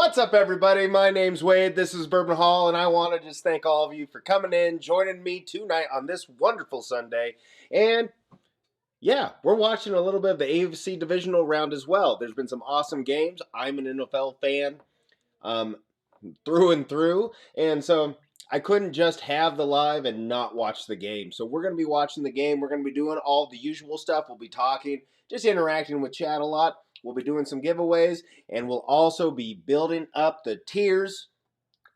What's up, everybody? My name's Wade. This is Bourbon Hall, and I want to just thank all of you for coming in, joining me tonight on this wonderful Sunday. And yeah, we're watching a little bit of the AFC Divisional Round as well. There's been some awesome games. I'm an NFL fan through and through, and so I couldn't just have the live and not watch the game. So we're going to be watching the game. We're going to be doing all the usual stuff. We'll be talking, just interacting with chat a lot. We'll be doing some giveaways, and we'll also be building up the tiers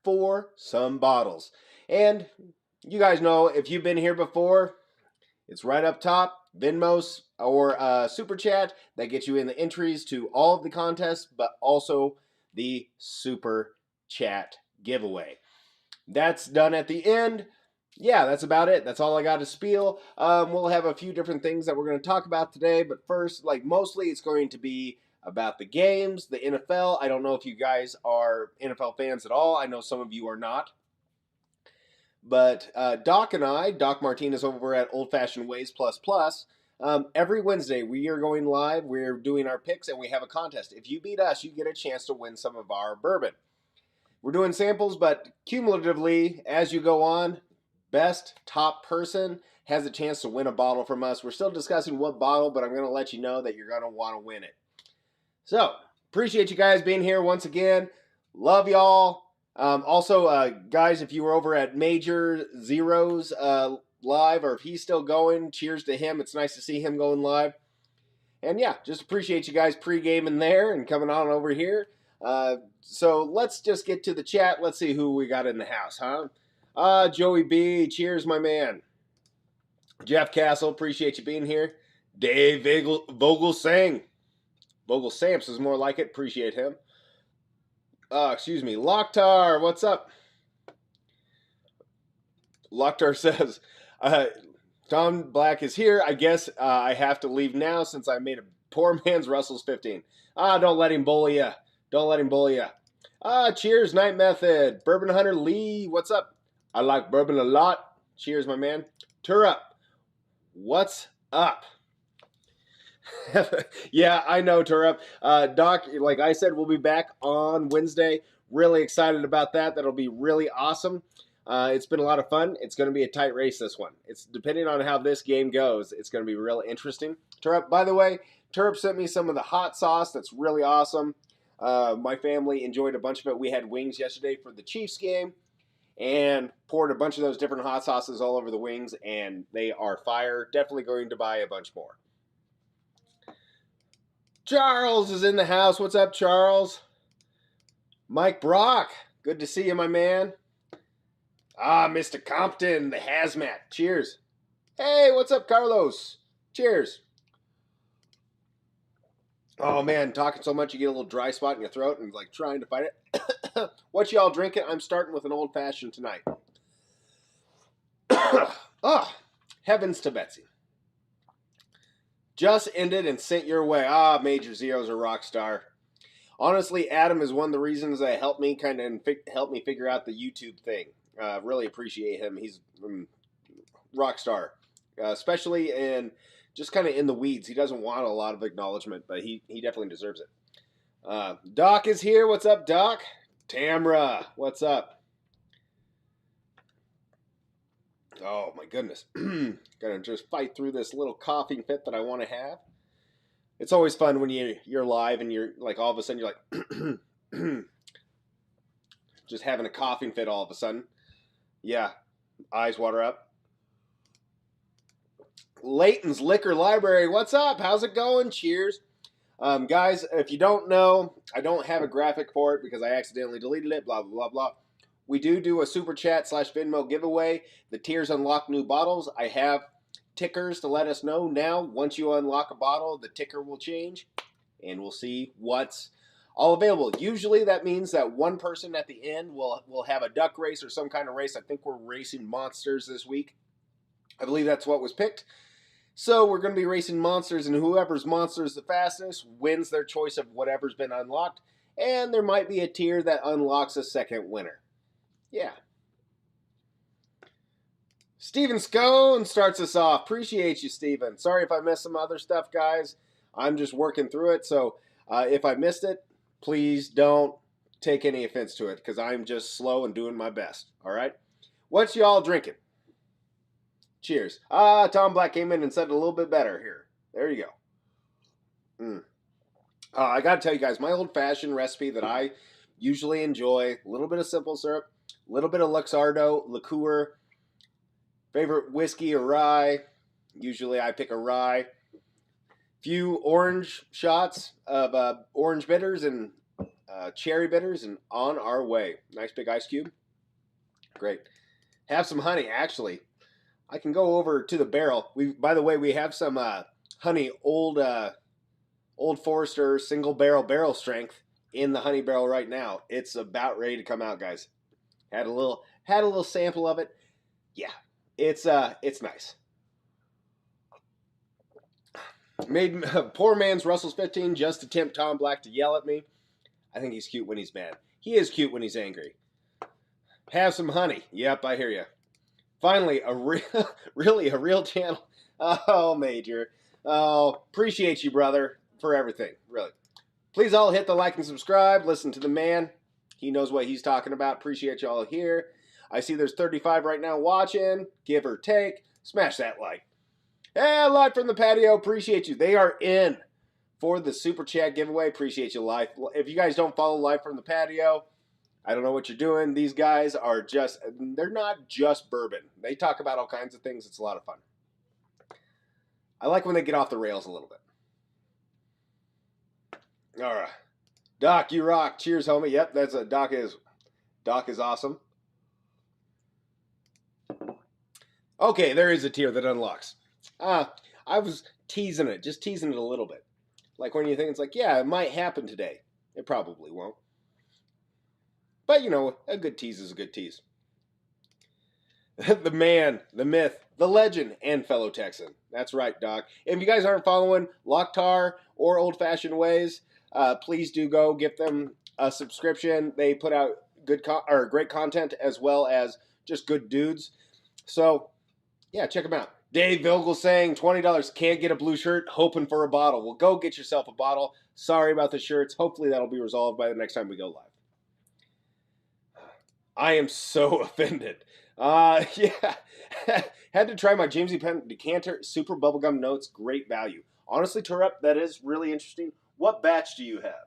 for some bottles. And you guys know, if you've been here before, it's right up top, Venmos or Super Chat. That gets you in the entries to all of the contests, but also the Super Chat giveaway. That's done at the end. Yeah, that's about it. That's all I got to spiel. We'll have a few different things that we're going to talk about today, but first, mostly it's going to be about the games, the NFL. I don't know if you guys are NFL fans at all. I know some of you are not. But Doc and I, Doc Martinez over at Old Fashioned Ways Plus Plus, every Wednesday we are going live. We're doing our picks and we have a contest. If you beat us, you get a chance to win some of our bourbon. We're doing samples, but cumulatively, as you go on, best top person has a chance to win a bottle from us. We're still discussing what bottle, but I'm going to let you know that you're going to want to win it. So, appreciate you guys being here once again. Love y'all. Also, guys, if you were over at Major Zero's live, or if he's still going, cheers to him. It's nice to see him going live. And yeah, just appreciate you guys pre-gaming there and coming on over here. So let's just get to the chat. Let's see who we got in the house, huh? Joey B, cheers, my man. Jeff Castle, appreciate you being here. Dave Vogelsang. Vogelsamps is more like it. Appreciate him. Excuse me. Lokhtar, what's up? Lokhtar says, Tom Black is here. I guess I have to leave now since I made a poor man's Russell's 15. Don't let him bully ya. Don't let him bully ya. Cheers, Night Method. Bourbon Hunter Lee, what's up? I like bourbon a lot. Cheers, my man. Turup, what's up? Yeah, I know, Turup. Doc, like I said, we'll be back on Wednesday. Really excited about that. That'll be really awesome. It's been a lot of fun. It's going to be a tight race, this one. It's depending on how this game goes. It's going to be really interesting. Turup, by the way, Turup sent me some of the hot sauce. That's really awesome. My family enjoyed a bunch of it. We had wings yesterday for the Chiefs game and poured a bunch of those different hot sauces all over the wings, and they are fire. Definitely going to buy a bunch more. Charles is in the house. What's up, Charles? Mike Brock, good to see you, my man. Mr. Compton, the hazmat. Cheers. Hey, what's up, Carlos? Cheers. Oh, man, talking so much, you get a little dry spot in your throat and trying to fight it. What y'all drinking? I'm starting with an old-fashioned tonight. Heavens to Betsy. Just ended and sent your way. Major Zero's a rock star. Honestly, Adam is one of the reasons that helped me help me figure out the YouTube thing. Really appreciate him. He's rock star, especially in just kind of in the weeds. He doesn't want a lot of acknowledgement, but he definitely deserves it. Doc is here. What's up, Doc? Tamra, what's up? Oh, my goodness. Gonna just fight through this little coughing fit that I want to have. It's always fun when you're live and you're all of a sudden you're just having a coughing fit all of a sudden. Yeah, eyes water up. Layton's Liquor Library, what's up? How's it going? Cheers. Guys, if you don't know, I don't have a graphic for it because I accidentally deleted it, blah, blah, blah, blah. We do a Super Chat / Venmo giveaway. The tiers unlock new bottles. I have tickers to let us know now. Once you unlock a bottle, the ticker will change, and we'll see what's all available. Usually that means that one person at the end will have a duck race or some kind of race. I think we're racing monsters this week. I believe that's what was picked. So we're going to be racing monsters, and whoever's monster is the fastest wins their choice of whatever's been unlocked. And there might be a tier that unlocks a second winner. Yeah. Steven Scone starts us off. Appreciate you, Steven. Sorry if I missed some other stuff, guys. I'm just working through it. So if I missed it, please don't take any offense to it because I'm just slow and doing my best. All right? What's y'all drinking? Cheers. Tom Black came in and said a little bit better here. There you go. I got to tell you guys, my old-fashioned recipe that I usually enjoy, a little bit of simple syrup, a little bit of Luxardo, liqueur, favorite whiskey or rye. Usually I pick a rye. Few orange shots of orange bitters and cherry bitters, and on our way. Nice big ice cube. Great. Have some honey, actually. I can go over to the barrel. By the way, we have some honey, Old Forester single barrel strength in the honey barrel right now. It's about ready to come out, guys. Had a little sample of it. Yeah, it's nice. Made poor man's Russell's 15 just to tempt Tom Black to yell at me. I think he's cute when he's mad. He is cute when he's angry. Have some honey. Yep, I hear you. Finally, really a real channel. Oh, Major. Oh, appreciate you, brother, for everything. Really. Please all hit the like and subscribe. Listen to the man. He knows what he's talking about. Appreciate y'all here. I see there's 35 right now watching. Give or take. Smash that like. Hey, live from the patio. Appreciate you. They are in for the Super Chat giveaway. Appreciate you, live. If you guys don't follow Live from the Patio, I don't know what you're doing. These guys are they're not just bourbon. They talk about all kinds of things. It's a lot of fun. I like when they get off the rails a little bit. All right. Doc, you rock. Cheers, homie. Yep, that's a Doc is awesome. Okay, there is a tier that unlocks. I was teasing it a little bit. Like when you think it's like, yeah, it might happen today. It probably won't. But, you know, a good tease is a good tease. The man, the myth, the legend, and fellow Texan. That's right, Doc. If you guys aren't following Locktar or Old Fashioned Ways, please do go give them a subscription. They put out great content as well as just good dudes. So, yeah, check them out. Dave Vogel saying $20 can't get a blue shirt, hoping for a bottle. Well, go get yourself a bottle. Sorry about the shirts. Hopefully that'll be resolved by the next time we go live. I am so offended. Yeah. Had to try my James E. Penn Decanter Super Bubblegum Notes. Great value. Honestly, Turup, that is really interesting. What batch do you have?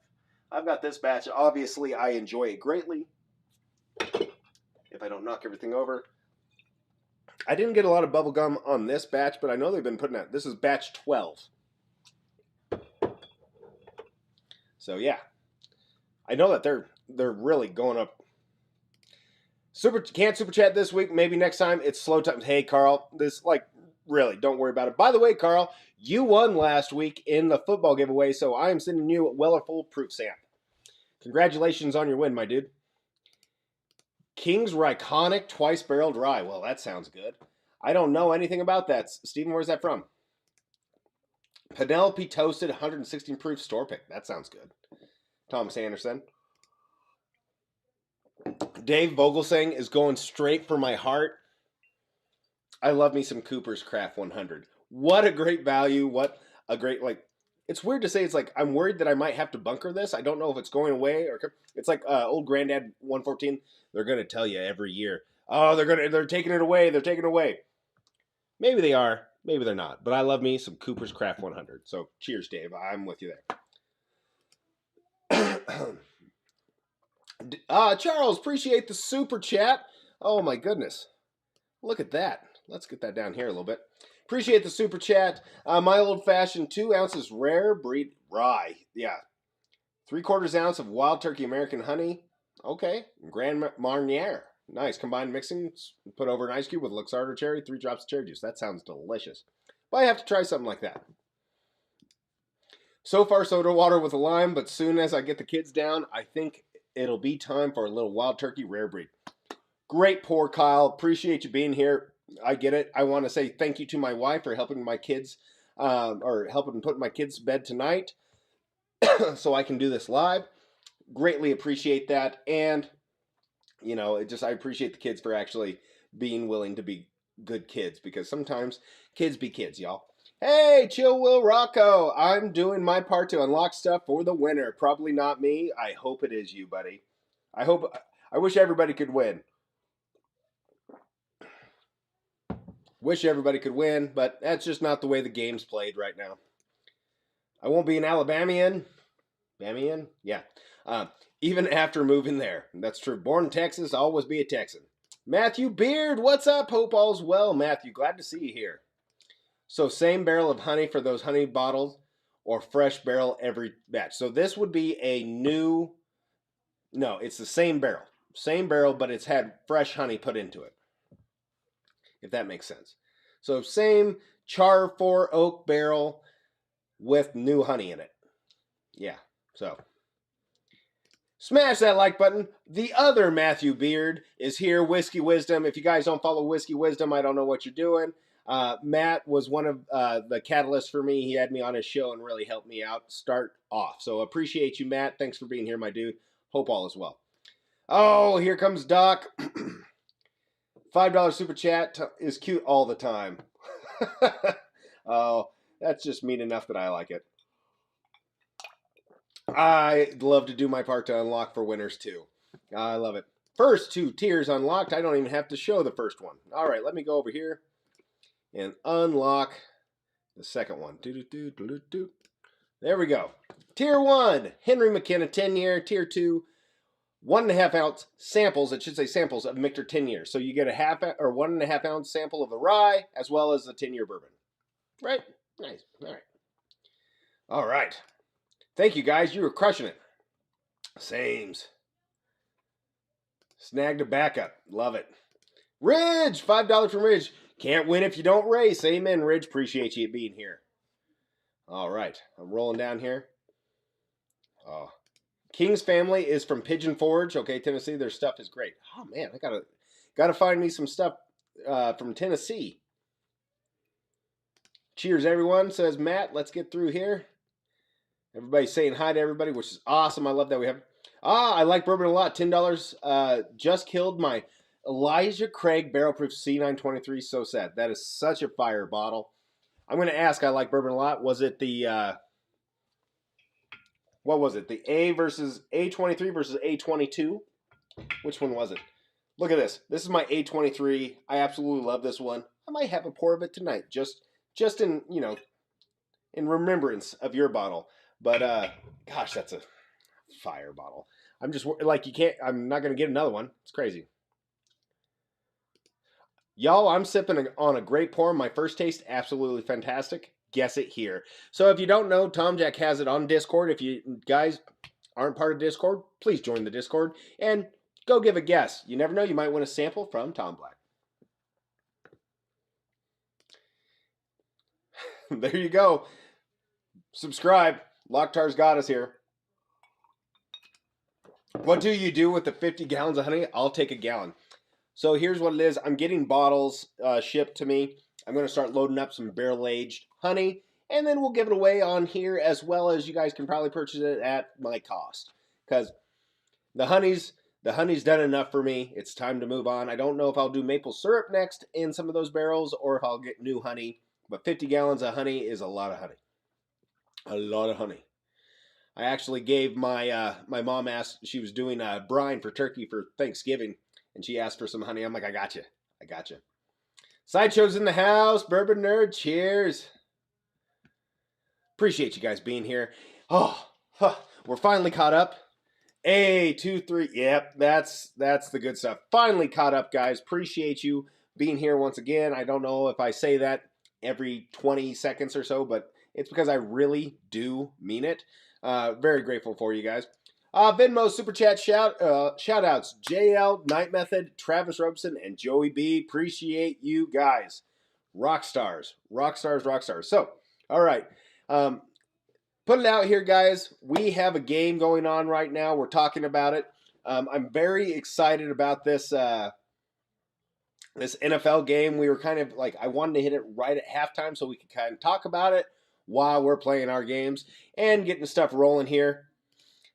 I've got this batch. Obviously, I enjoy it greatly. If I don't knock everything over. I didn't get a lot of bubblegum on this batch, but I know they've been putting out. This is batch 12. So, yeah. I know that they're really going up. Can't super chat this week. Maybe next time. It's slow times. Hey, Carl. Really, don't worry about it. By the way, Carl, you won last week in the football giveaway, so I am sending you a Weller foolproof stamp. Congratulations on your win, my dude. King's Ryconic Twice Barreled Rye. Well, that sounds good. I don't know anything about that. Steven, where's that from? Penelope Toasted 116 proof store pick. That sounds good. Thomas Anderson. Dave Vogelsang is going straight for my heart. I love me some Cooper's Craft 100. What a great value. What a great, it's weird to say. It's like, I'm worried that I might have to bunker this. I don't know if it's going away or it's like old Granddad 114. They're going to tell you every year. Oh, they're taking it away. They're taking it away. Maybe they are. Maybe they're not. But I love me some Cooper's Craft 100. So cheers, Dave. I'm with you there. Charles, appreciate the super chat. Oh my goodness. Look at that. Let's get that down here a little bit. Appreciate the super chat. My old fashioned 2 ounces rare breed rye. Yeah. 3/4 ounce of wild turkey American honey. Okay. Grand Marnier. Nice. Combined mixing. Put over an ice cube with Luxardo cherry. 3 drops of cherry juice. That sounds delicious. But I have to try something like that. So far, soda water with a lime, but soon as I get the kids down, I think it'll be time for a little wild turkey rare breed. Great pour, Kyle. Appreciate you being here. I get it. I want to say thank you to my wife for helping my kids, or helping put my kids to bed tonight so I can do this live. Greatly appreciate that. And, you know, I appreciate the kids for actually being willing to be good kids, because sometimes kids be kids, y'all. Hey, Chill Will Rocco. I'm doing my part to unlock stuff for the winner. Probably not me. I hope it is you, buddy. I wish everybody could win. Wish everybody could win, but that's just not the way the game's played right now. I won't be an Alabamian. Bamian? Yeah. Even after moving there. That's true. Born in Texas, I'll always be a Texan. Matthew Beard, what's up? Hope all's well, Matthew. Glad to see you here. So same barrel of honey for those honey bottles or fresh barrel every batch. So this would be a new, no, it's the same barrel. Same barrel, but it's had fresh honey put into it. If that makes sense. So same char 4 oak barrel with new honey in it. Yeah, so smash that like button. The other Matthew Beard is here, Whiskey Wisdom. If you guys don't follow Whiskey Wisdom, I don't know what you're doing. Matt was one of the catalysts for me. He had me on his show and really helped me out start off. So appreciate you, Matt. Thanks for being here, my dude. Hope all is well. Oh, here comes Doc. $5 super chat is cute all the time. Oh, that's just mean enough that I like it. I'd love to do my part to unlock for winners too. I love it. First 2 tiers unlocked. I don't even have to show the first one. All right, let me go over here and unlock the second one. There we go. Tier 1, Henry McKenna 10-year. Tier 2, 1.5 ounce samples. It should say samples of Michter 10 years. So you get a 1.5 ounce sample of the rye as well as the 10-year bourbon. Right? Nice. All right. All right. Thank you, guys. You were crushing it. Sames. Snagged a backup. Love it. Ridge. $5 from Ridge. Can't win if you don't race. Amen, Ridge. Appreciate you being here. All right. I'm rolling down here. Oh. King's family is from Pigeon Forge. Okay, Tennessee. Their stuff is great. Oh, man. I gotta find me some stuff from Tennessee. Cheers, everyone, says Matt. Let's get through here. Everybody's saying hi to everybody, which is awesome. I love that we have. I like bourbon a lot. $10. Just killed my Elijah Craig Barrel Proof C923. So sad. That is such a fire bottle. I'm going to ask. I like bourbon a lot. Was it the what was it? The A versus A23 versus A22? Which one was it? Look at this. This is my A23. I absolutely love this one. I might have a pour of it tonight, just in in remembrance of your bottle. But gosh, that's a fire bottle. I'm just like I'm not gonna get another one. It's crazy. Y'all, I'm sipping on a great pour. My first taste, absolutely fantastic. Guess it here. So if you don't know, Tom Jack has it on Discord. If you guys aren't part of Discord, please join the Discord and go give a guess. You never know, you might win a sample from Tom Black. There you go. Subscribe. Locktar's got us here. What do you do with the 50 gallons of honey? I'll take a gallon. So here's what it is. I'm getting bottles shipped to me. I'm going to start loading up some barrel-aged honey, and then we'll give it away on here, as well as you guys can probably purchase it at my cost. Because the honey's done enough for me. It's time to move on. I don't know if I'll do maple syrup next in some of those barrels, or if I'll get new honey. But 50 gallons of honey is a lot of honey. A lot of honey. I actually gave my mom asked, she was doing brine for turkey for Thanksgiving, and she asked for some honey. I'm like, I got you. Sideshow's in the house. Bourbon Nerd, cheers. Appreciate you guys being here. Oh, we're finally caught up. A23. Yep, that's the good stuff. Finally caught up, guys. Appreciate you being here once again. I don't know if I say that every 20 seconds or so, but it's because I really do mean it. Very grateful for you guys. Venmo super chat shout outs. JL, Night Method, Travis Robeson, and Joey B. Appreciate you guys. Rock stars. So, all right. Put it out here, guys. We have a game going on right now. We're talking about it. I'm very excited about this this NFL game. We were kind of like, I wanted to hit it right at halftime so we could kind of talk about it while we're playing our games and getting stuff rolling here.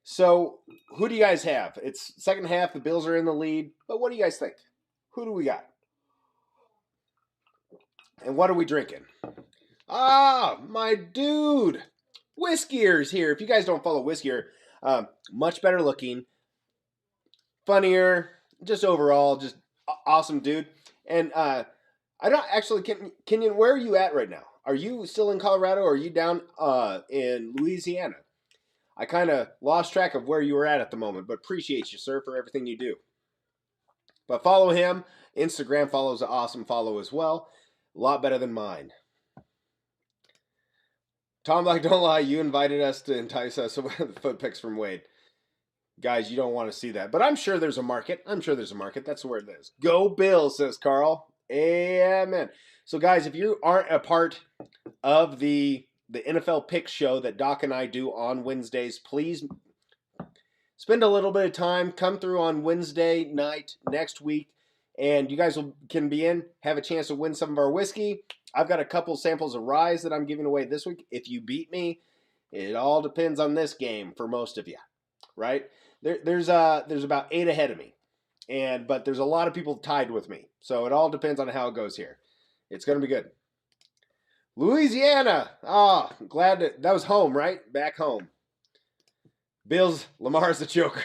So, who do you guys have? It's second half. The Bills are in the lead. But what do you guys think? Who do we got? And what are we drinking? Ah, my dude. Whiskeyer's here. If you guys don't follow Whiskey, much better looking. funnier, just overall, just awesome dude. And I don't actually, Kenyon, where are you at right now? Are you still in Colorado or are you down in Louisiana? I kind of lost track of where you were at the moment, but appreciate you, sir, for everything you do. But follow him. Instagram follows an awesome follow as well. A lot better than mine. Tom, like, don't lie, you invited us to entice us with the foot picks from Wade. Guys, you don't want to see that. But I'm sure there's a market. I'm sure there's a market. That's where it is. Go Bills, says Carl. Amen. So, guys, if you aren't a part of the NFL Pick Show that Doc and I do on Wednesdays, please spend a little bit of time. Come through on Wednesday night next week, and you guys can be in, have a chance to win some of our whiskey. I've got a couple samples of rye that I'm giving away this week. If you beat me, it all depends on this game for most of you, right? There's about 8 ahead of me, but there's a lot of people tied with me, so it all depends on how it goes here. It's going to be good. Louisiana. Glad that was home, right? Back home. Bills, Lamar's the choker.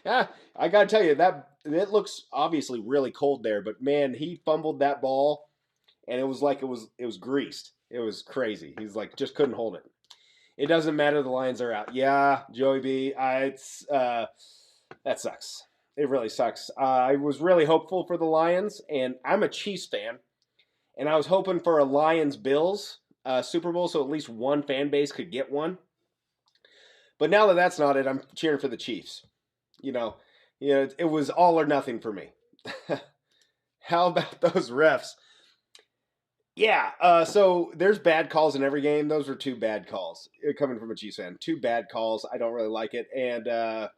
Yeah, I got to tell you, that it looks obviously really cold there, but man, he fumbled that ball, and it was like it was greased. It was crazy. He's like, just couldn't hold it. It doesn't matter. The Lions are out. Yeah, Joey B. That sucks. It really sucks. I was really hopeful for the Lions, and I'm a Chiefs fan, and I was hoping for a Lions-Bills Super Bowl, so at least one fan base could get one. But now that that's not it, I'm cheering for the Chiefs. It was all or nothing for me. How about those refs? Yeah, so there's bad calls in every game. Those were 2 bad calls. Coming from a Chiefs fan. 2 bad calls. I don't really like it. And,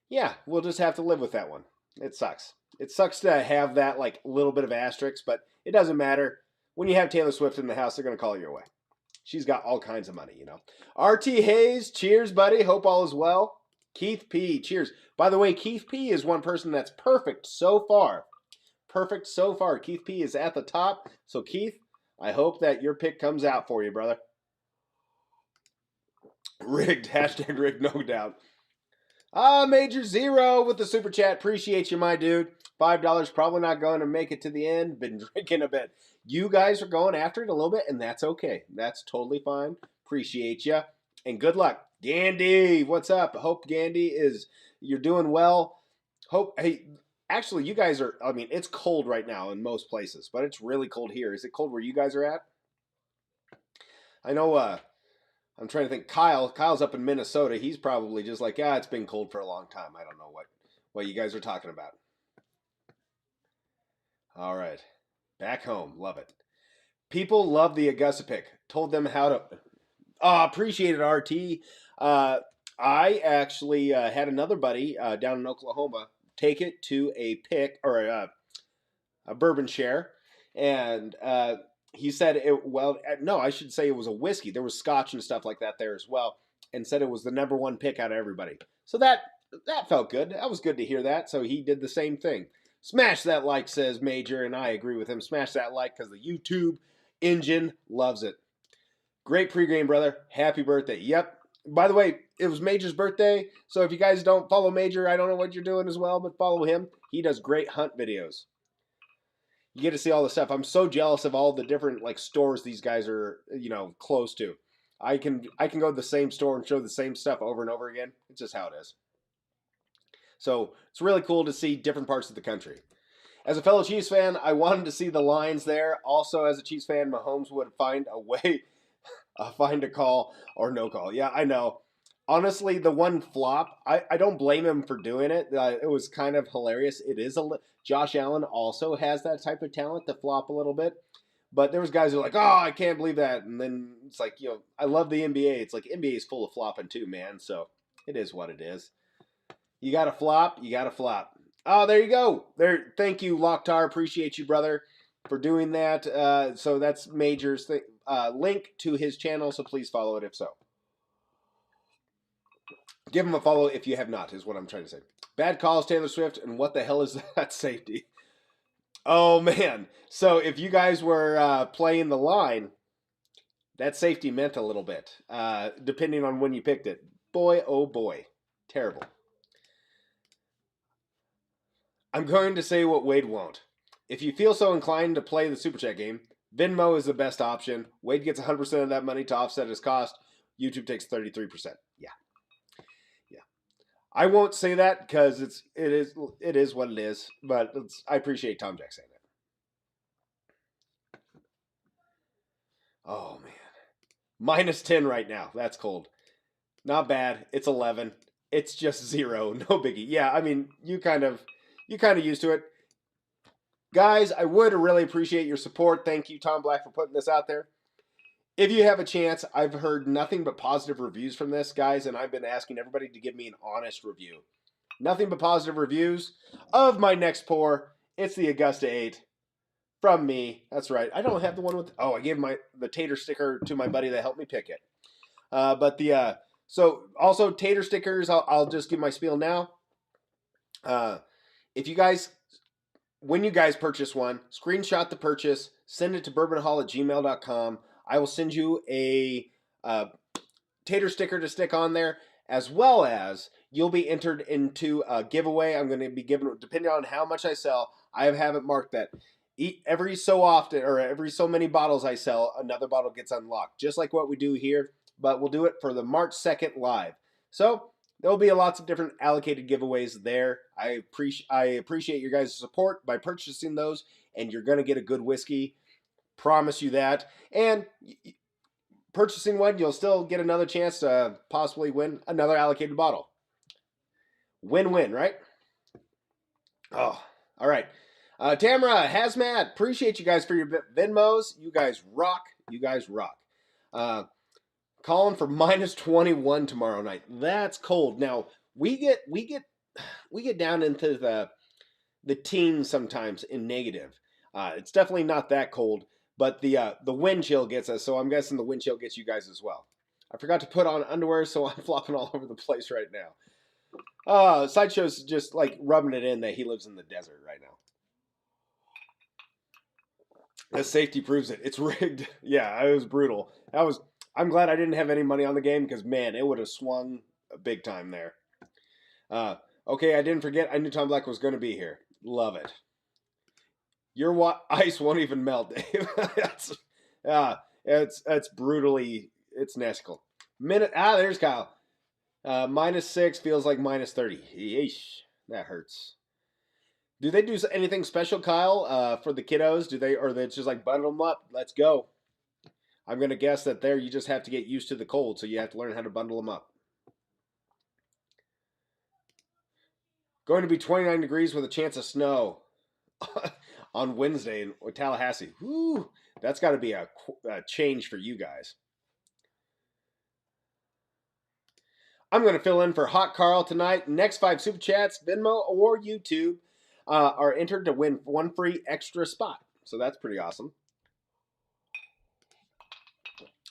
yeah, we'll just have to live with that one. It sucks. It sucks to have that, like, little bit of asterisk, but it doesn't matter. When you have Taylor Swift in the house, they're going to call your way. She's got all kinds of money, RT Hayes, cheers, buddy. Hope all is well. Keith P, cheers. By the way, Keith P is one person that's perfect so far. Perfect so far. Keith P is at the top. So, Keith, I hope that your pick comes out for you, brother. Rigged. Hashtag rigged, no doubt. Major Zero with the super chat. Appreciate you, my dude. $5 probably not going to make it to the end. Been drinking a bit. You guys are going after it a little bit, and that's okay. That's totally fine. Appreciate you. And good luck. Gandy, what's up? Hope Gandy you're doing well. Actually, you guys are, it's cold right now in most places, but it's really cold here. Is it cold where you guys are at? I know, I'm trying to think. Kyle's up in Minnesota. He's probably just like, it's been cold for a long time. I don't know what you guys are talking about. All right. Back home. Love it. People love the Augusta pick. Told them how to... appreciate it, RT. I actually had another buddy down in Oklahoma take it to a pick or a bourbon share, and he said I should say it was a whiskey. There was scotch and stuff like that there as well, and said it was the number 1 pick out of everybody. So that felt good. That was good to hear that. So he did the same thing. Smash that like, says Major, and I agree with him. Smash that like because the YouTube engine loves it. Great pregame, brother. Happy birthday. Yep. By the way, it was Major's birthday, so if you guys don't follow Major, I don't know what you're doing as well, but follow him. He does great hunt videos. You get to see all the stuff. I'm so jealous of all the different stores these guys are, close to. I can go to the same store and show the same stuff over and over again. It's just how it is. So it's really cool to see different parts of the country. As a fellow Chiefs fan, I wanted to see the Lions there. Also, as a Chiefs fan, Mahomes would find a way, find a call or no call. Yeah, I know. Honestly, the one flop, I don't blame him for doing it. It was kind of hilarious. It is Josh Allen also has that type of talent to flop a little bit. But there was guys who are like, I can't believe that. And then it's like, I love the NBA. It's like NBA is full of flopping too, man. So it is what it is. You got to flop. You got to flop. Oh, there you go. There. Thank you, Locktar. Appreciate you, brother, for doing that. So that's Major's link to his channel. So please follow it if so. Give him a follow if you have not, is what I'm trying to say. Bad calls, Taylor Swift, and what the hell is that safety? Oh, man. So if you guys were playing the line, that safety meant a little bit, depending on when you picked it. Boy, oh boy. Terrible. I'm going to say what Wade won't. If you feel so inclined to play the Super Chat game, Venmo is the best option. Wade gets 100% of that money to offset his cost. YouTube takes 33%. Yeah. Yeah. I won't say that because it is what it is, but I appreciate Tom Jack saying it. Oh man. -10 right now. That's cold. Not bad. It's 11. It's just 0. No biggie. Yeah, I mean, you kind of used to it. Guys, I would really appreciate your support. Thank you, Tom Black, for putting this out there. If you have a chance, I've heard nothing but positive reviews from this, guys, and I've been asking everybody to give me an honest review. Nothing but positive reviews of my next pour. It's the Augusta 8 from me. That's right. I don't have the one with... Oh, I gave the tater sticker to my buddy that helped me pick it. So also tater stickers, I'll just give my spiel now. If you guys... When you guys purchase one, screenshot the purchase, send it to bourbonhall@gmail.com. I will send you a tater sticker to stick on there, as well as you'll be entered into a giveaway. I'm going to be giving, depending on how much I sell, I have it marked that every so often, or every so many bottles I sell, another bottle gets unlocked, just like what we do here, but we'll do it for the March 2nd live. So there'll be lots of different allocated giveaways there. I appreciate your guys' support by purchasing those, and you're going to get a good whiskey. Promise you that. And purchasing one, you'll still get another chance to possibly win another allocated bottle. Win-win, right? Oh, all right. Tamara, Hazmat, appreciate you guys for your Venmos. You guys rock. You guys rock. Calling for -21 tomorrow night. That's cold. Now we get down into the teens sometimes in negative. It's definitely not that cold, but the wind chill gets us. So I'm guessing the wind chill gets you guys as well. I forgot to put on underwear, so I'm flopping all over the place right now. Sideshow's just like rubbing it in that he lives in the desert right now. The safety proves it. It's rigged. Yeah, it was brutal. I'm glad I didn't have any money on the game because, man, it would have swung big time there. Okay, I didn't forget. I knew Tom Black was going to be here. Love it. Your ice won't even melt, Dave. It's brutally, it's nastical. There's Kyle. -6 feels like -30. Yeesh, that hurts. Do they do anything special, Kyle, for the kiddos? Or they just like bundle them up? Let's go. I'm going to guess that there you just have to get used to the cold, so you have to learn how to bundle them up. Going to be 29 degrees with a chance of snow on Wednesday in Tallahassee. Whew, that's got to be a change for you guys. I'm going to fill in for Hot Carl tonight. Next 5 Super Chats, Venmo, or YouTube are entered to win one free extra spot. So that's pretty awesome.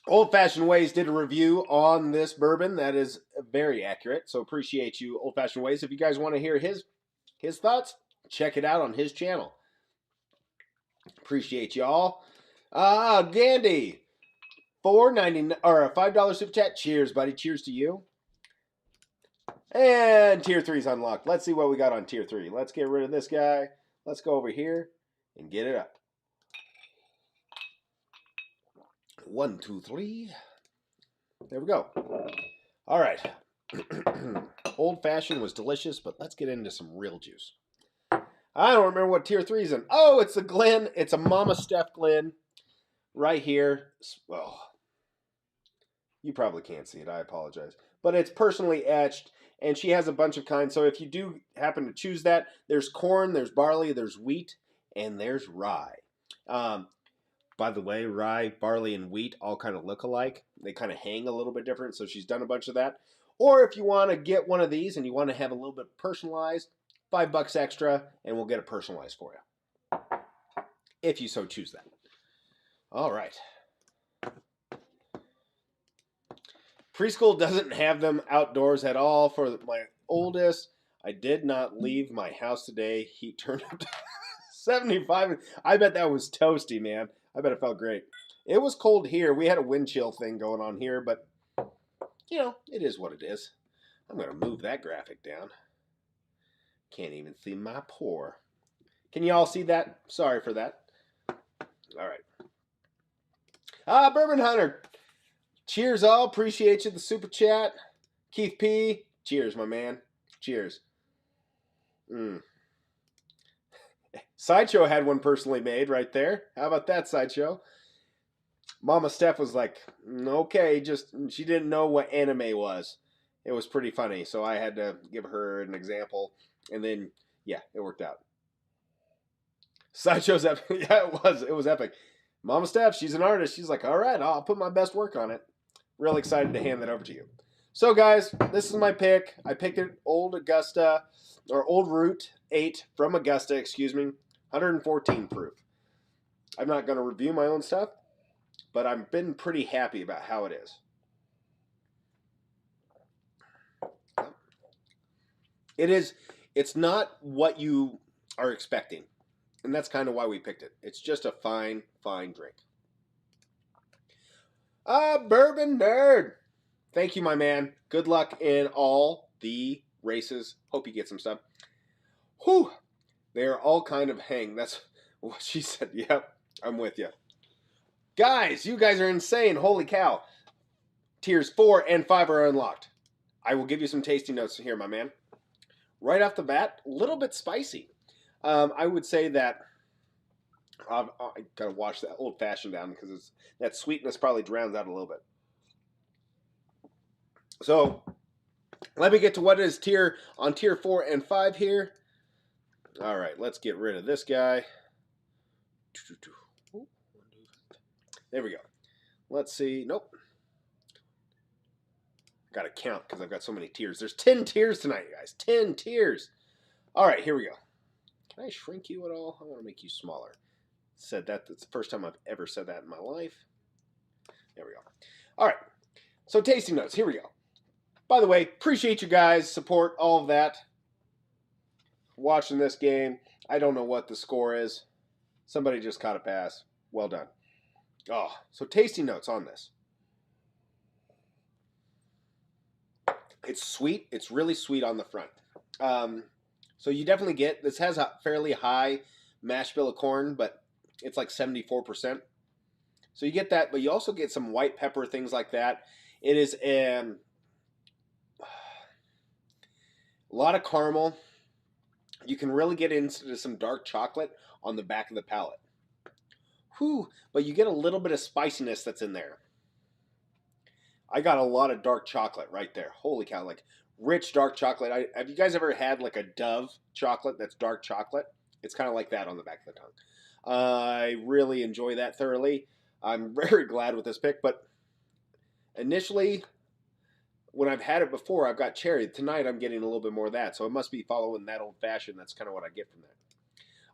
Old Fashioned Ways did a review on this bourbon that is very accurate. So appreciate you, Old Fashioned Ways. If you guys want to hear his thoughts, check it out on his channel. Appreciate y'all. Gandy, $4.99 or a $5 super chat. Cheers, buddy. Cheers to you. And tier 3 is unlocked. Let's see what we got on tier 3. Let's get rid of this guy. Let's go over here and get it up. 1, 2, 3. There we go. All right. Old Fashioned was delicious, but let's get into some real juice. I don't remember what tier 3 is in. Oh, it's a Glen. It's a Mama Steph Glen right here. Well, you probably can't see it. I apologize. But it's personally etched, and she has a bunch of kinds. So if you do happen to choose that, there's corn, there's barley, there's wheat, and there's rye. By the way, rye, barley, and wheat all kind of look alike. They kind of hang a little bit different, so she's done a bunch of that. Or if you want to get one of these and you want to have a little bit personalized, $5 extra, and we'll get it personalized for you. If you so choose that. All right. Preschool doesn't have them outdoors at all for my oldest. I did not leave my house today. Heat turned up to 75. I bet that was toasty, man. I bet it felt great. It was cold here. We had a wind chill thing going on here, but, you know, it is what it is. I'm going to move that graphic down. Can't even see my pour. Can you all see that? Sorry for that. All right. Bourbon Hunter. Cheers, all. Appreciate you. The super chat. Keith P. Cheers, my man. Cheers. Sideshow had one personally made right there. How about that, Sideshow? Mama Steph was like, okay, just she didn't know what anime was. It was pretty funny, so I had to give her an example, and then yeah, it worked out. Sideshow's epic. Yeah, it was epic. Mama Steph, she's an artist. She's like, all right, I'll put my best work on it. Really excited to hand that over to you. So guys, this is my pick. I picked it Old Root 8 from Augusta, excuse me, 114 proof. I'm not going to review my own stuff, but I've been pretty happy about how it is. It's not what you are expecting. And that's kind of why we picked it. It's just a fine, fine drink. Bourbon Nerd. Thank you, my man. Good luck in all the races. Hope you get some stuff. Whew. They are all kind of hang. That's what she said. Yep, I'm with you. Guys, you guys are insane. Holy cow. Tiers 4 and 5 are unlocked. I will give you some tasting notes here, my man. Right off the bat, a little bit spicy. I would say that I gotta wash that old fashioned down because that sweetness probably drowns out a little bit. So let me get to what is tier 4 and 5 here. All right, let's get rid of this guy. There we go. Let's see. Nope. Got to count because I've got so many tiers. There's 10 tiers tonight, guys. 10 tiers. All right, here we go. Can I shrink you at all? I want to make you smaller. Said that. That's the first time I've ever said that in my life. There we go. All right. So tasting notes. Here we go. By the way, appreciate you guys' support, all of that. Watching this game. I don't know what the score is. Somebody just caught a pass. Well done. Oh, so tasting notes on this. It's sweet. It's really sweet on the front. So you definitely get, this has a fairly high mash bill of corn, but it's like 74%. So you get that, but you also get some white pepper, things like that. It is a lot of caramel. You can really get into some dark chocolate on the back of the palate. Whew, but you get a little bit of spiciness that's in there. I got a lot of dark chocolate right there. Holy cow, like rich dark chocolate. Have you guys ever had like a Dove chocolate that's dark chocolate? It's kind of like that on the back of the tongue. I really enjoy that thoroughly. I'm very glad with this pick, but initially, when I've had it before, I've got cherry. Tonight, I'm getting a little bit more of that, so it must be following that old fashioned. That's kind of what I get from that.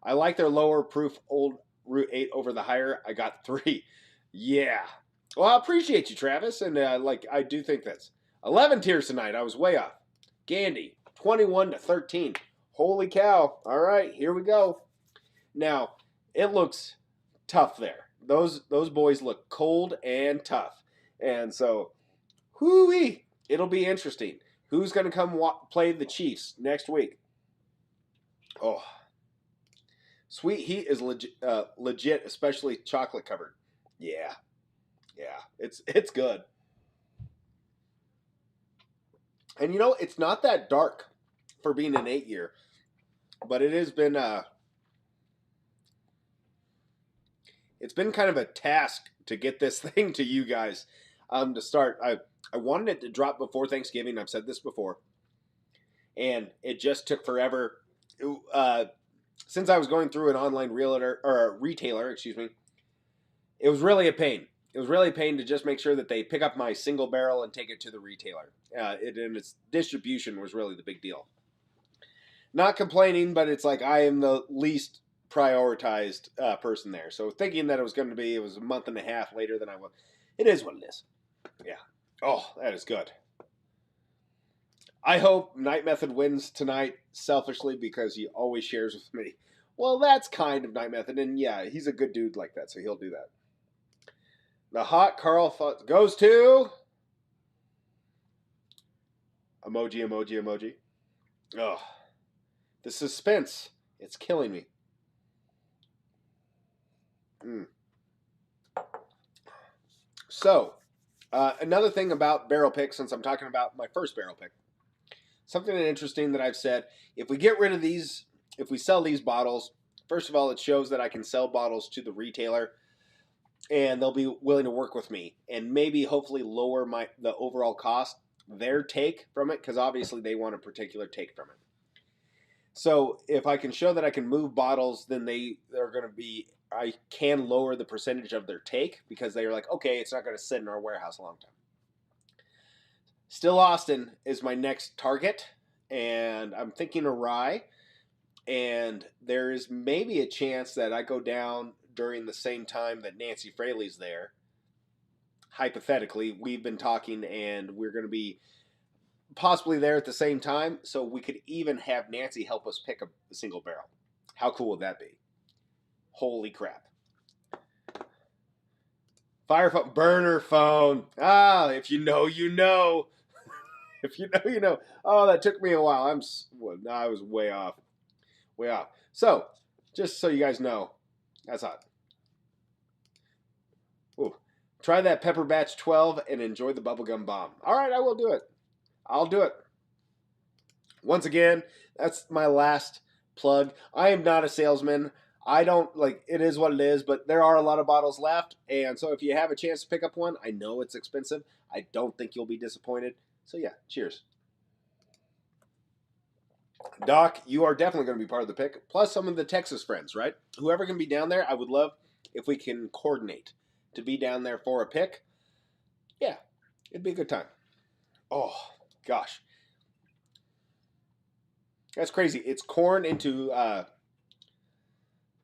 I like their lower proof Old Root 8 over the higher. I got 3. Yeah. Well, I appreciate you, Travis, and I do think that's 11 tiers tonight. I was way off. Gandy, 21 to 13. Holy cow. All right, here we go. Now, it looks tough there. Those boys look cold and tough. And so, whoo-wee, it'll be interesting. Who's going to come play the Chiefs next week? Oh, Sweet Heat is legit, especially chocolate covered. Yeah, it's good. And you know, it's not that dark for being an 8-year, but it has been it's been kind of a task to get this thing to you guys to start. I wanted it to drop before Thanksgiving. I've said this before, and it just took forever. Since I was going through an online retailer, excuse me, it was really a pain. It was really a pain to just make sure that they pick up my single barrel and take it to the retailer. And its distribution was really the big deal. Not complaining, but it's like I am the least prioritized person there. So thinking that it was a month and a half later than I was. It is what it is. Yeah. Oh, that is good. I hope Night Method wins tonight, selfishly, because he always shares with me. Well, that's kind of Night Method, and yeah, he's a good dude like that, so he'll do that. The hot Carl goes to emoji. Oh, The suspense, it's killing me. So, another thing about barrel pick, since I'm talking about my first barrel pick, something interesting that I've said, if we get rid of these, if we sell these bottles, first of all, it shows that I can sell bottles to the retailer and they'll be willing to work with me and maybe hopefully lower the overall cost, their take from it, because obviously they want a particular take from it. So if I can show that I can move bottles, then they're going to be, I can lower the percentage of their take because they're like, okay, it's not going to sit in our warehouse a long time. Still Austin is my next target, and I'm thinking a rye, and there is maybe a chance that I go down during the same time that Nancy Fraley's there. Hypothetically, we've been talking, and we're going to be possibly there at the same time, so we could even have Nancy help us pick a single barrel. How cool would that be? Holy crap. Fire phone, burner phone. Ah, if you know, you know. If you know, you know. Oh, that took me a while. I was way off. Way off. So, just so you guys know, that's hot. Ooh. Try that Pepper Batch 12 and enjoy the bubblegum bomb. All right, I will do it. I'll do it. Once again, that's my last plug. I am not a salesman. I don't, like, it is what it is, but there are a lot of bottles left, and so if you have a chance to pick up one, I know it's expensive. I don't think you'll be disappointed. So yeah, cheers. Doc, you are definitely going to be part of the pick, plus some of the Texas friends, right? Whoever can be down there, I would love if we can coordinate to be down there for a pick. Yeah, it'd be a good time. Oh, gosh. That's crazy. It's corn into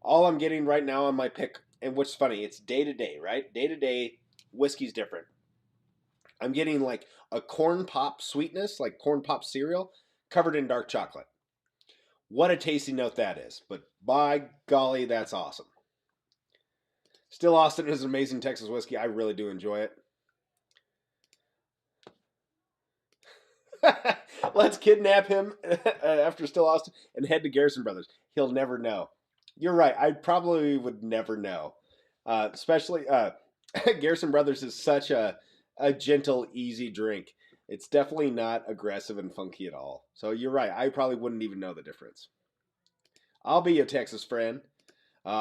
all I'm getting right now on my pick, and what's funny, it's day to day, right? Day to day, whiskey's different. I'm getting like a corn pop sweetness, like corn pop cereal, covered in dark chocolate. What a tasty note that is. But by golly, that's awesome. Still Austin is an amazing Texas whiskey. I really do enjoy it. Let's kidnap him after Still Austin and head to Garrison Brothers. He'll never know. You're right. I probably would never know. Especially Garrison Brothers is such a gentle, easy drink. It's definitely not aggressive and funky at all. So you're right. I probably wouldn't even know the difference. I'll be a Texas friend.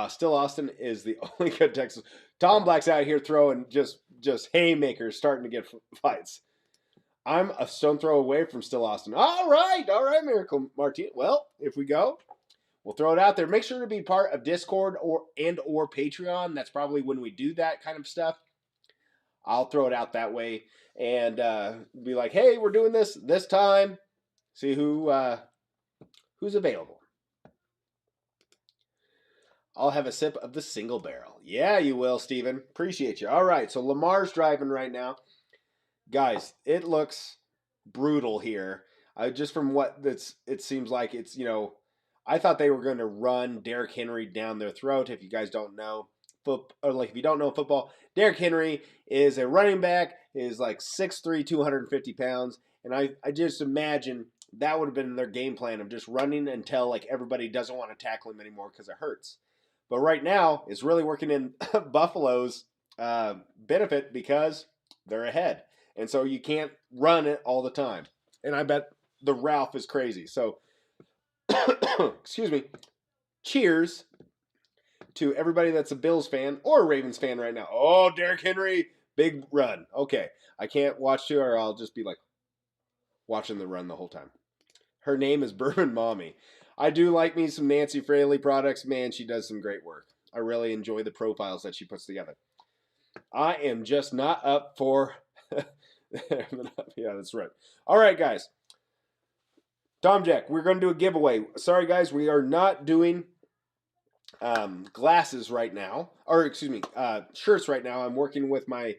Still Austin is the only good Texas. Tom Black's out here throwing just haymakers, starting to get fights. I'm a stone throw away from Still Austin. All right, Miracle Martinez. Well, if we go, we'll throw it out there. Make sure to be part of Discord or Patreon. That's probably when we do that kind of stuff. I'll throw it out that way and be like, hey, we're doing this time. See who's available. I'll have a sip of the single barrel. Yeah, you will, Steven. Appreciate you. All right, so Lamar's driving right now. Guys, it looks brutal here. Just from what it seems like it's, I thought they were going to run Derrick Henry down their throat. If you guys don't know, if you don't know football, Derrick Henry is a running back, is like 6'3", 250 pounds. And I just imagine that would have been their game plan of just running until like everybody doesn't want to tackle him anymore because it hurts. But right now, it's really working in Buffalo's benefit because they're ahead. And so you can't run it all the time. And I bet the Ralph is crazy. So, excuse me. Cheers to everybody that's a Bills fan or a Ravens fan right now. Oh, Derrick Henry, big run. Okay. I can't watch too, or I'll just be like watching the run the whole time. Her name is Bourbon Mommy. I do like me some Nancy Fraley products. Man, she does some great work. I really enjoy the profiles that she puts together. I am just not up for... yeah, that's right. All right, guys. Tom Jack, we're going to do a giveaway. Sorry, guys, we are not doing glasses right now. Or, excuse me, shirts right now. I'm working with my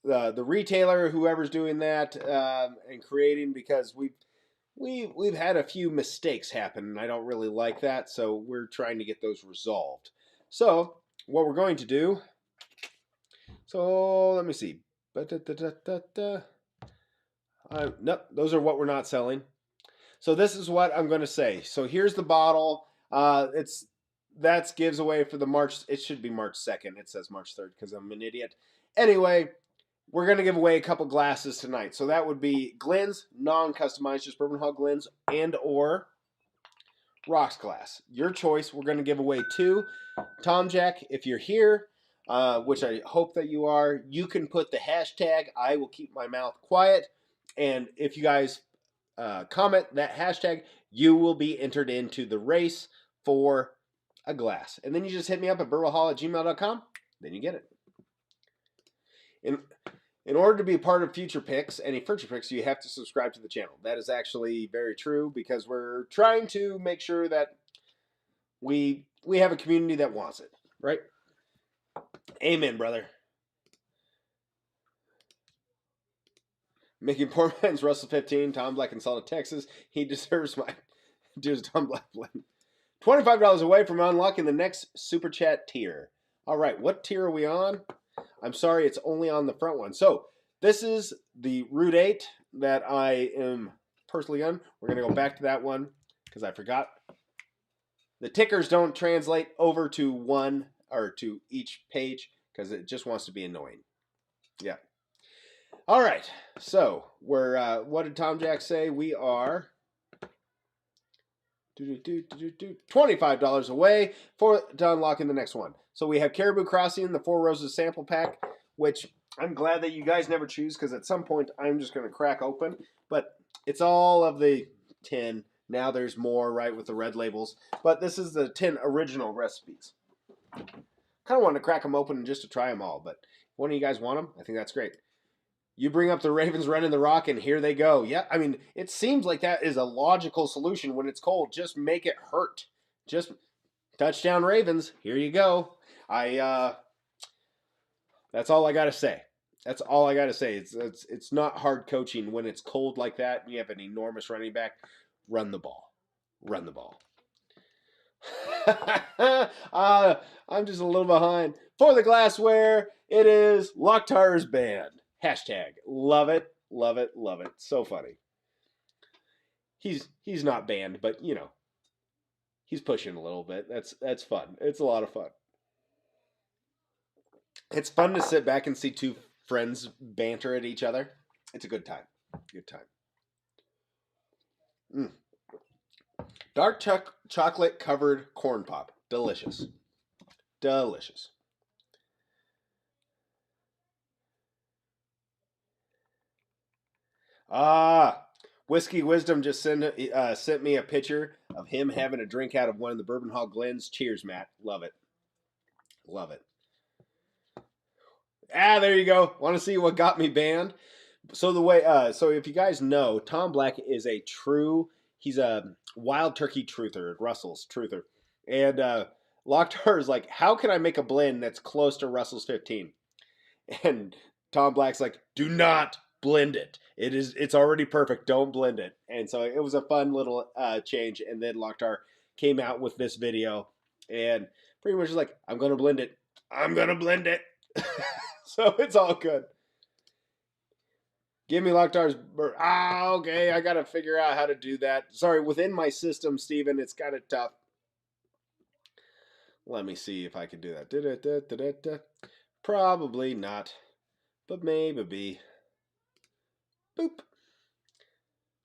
the retailer, whoever's doing that, and creating, because we've had a few mistakes happen, and I don't really like that, so we're trying to get those resolved. So, what we're going to do... So, let me see. Nope, those are what we're not selling. So this is what I'm going to say. So here's the bottle. That gives away for the March. It should be March 2nd. It says March 3rd because I'm an idiot. Anyway, we're going to give away a couple glasses tonight. So that would be Glenn's, non-customized, just Bourbon Hall Glenn's, and or Rocks glass. Your choice. We're going to give away 2. Tom Jack, if you're here, which I hope that you are, you can put the hashtag. I will keep my mouth quiet. And if you guys comment that hashtag, you will be entered into the race for a glass. And then you just hit me up at bourbonhall@gmail.com. Then you get it. In order to be a part of future picks, any future picks, you have to subscribe to the channel. That is actually very true because we're trying to make sure that we have a community that wants it, right? Amen, brother. Making poor man's Russell 15, Tom Black in Salt, Texas. He deserves my dears Tom Black blend. $25 away from unlocking the next super chat tier. All right, what tier are we on? I'm sorry, it's only on the front one. So this is the Route 8 that I am personally on. We're going to go back to that one because I forgot. The tickers don't translate over to one or to each page because it just wants to be annoying. Yeah. All right. So we're, what did Tom Jack say? We are $25 away to unlocking the next one. So we have Caribou Crossing, the 4 Roses sample pack, which I'm glad that you guys never choose because at some point I'm just going to crack open. But it's all of the 10. Now there's more, right, with the red labels. But this is the 10 original recipes. Kind of wanted to crack them open just to try them all. But if one of you guys want them, I think that's great. You bring up the Ravens running the rock, and here they go. Yeah, I mean, it seems like that is a logical solution when it's cold. Just make it hurt. Just touchdown Ravens. Here you go. That's all I got to say. That's all I got to say. It's not hard coaching when it's cold like that and you have an enormous running back. Run the ball. Run the ball. I'm just a little behind. For the glassware, it is Locktar's Band. Hashtag love it, love it, love it. So funny. He's not banned, but you know, he's pushing a little bit. That's fun. It's a lot of fun. It's fun to sit back and see 2 friends banter at each other. It's a good time. Good time. Dark chocolate covered corn pop. Delicious. Delicious. Whiskey Wisdom just sent me a picture of him having a drink out of one of the Bourbon Hall Glens. Cheers, Matt. Love it. Love it. There you go. Want to see what got me banned? So so if you guys know, Tom Black is he's a wild turkey truther, Russell's truther. And Locktar is like, how can I make a blend that's close to Russell's 15? And Tom Black's like, do not blend it. It's already perfect. Don't blend it. And so it was a fun little change. And then Locktar came out with this video and pretty much was like, I'm going to blend it. I'm going to blend it. So it's all good. Give me Locktar's. Okay. I got to figure out how to do that. Sorry, within my system, Steven, it's kind of tough. Let me see if I can do that. Probably not, but maybe. Boop.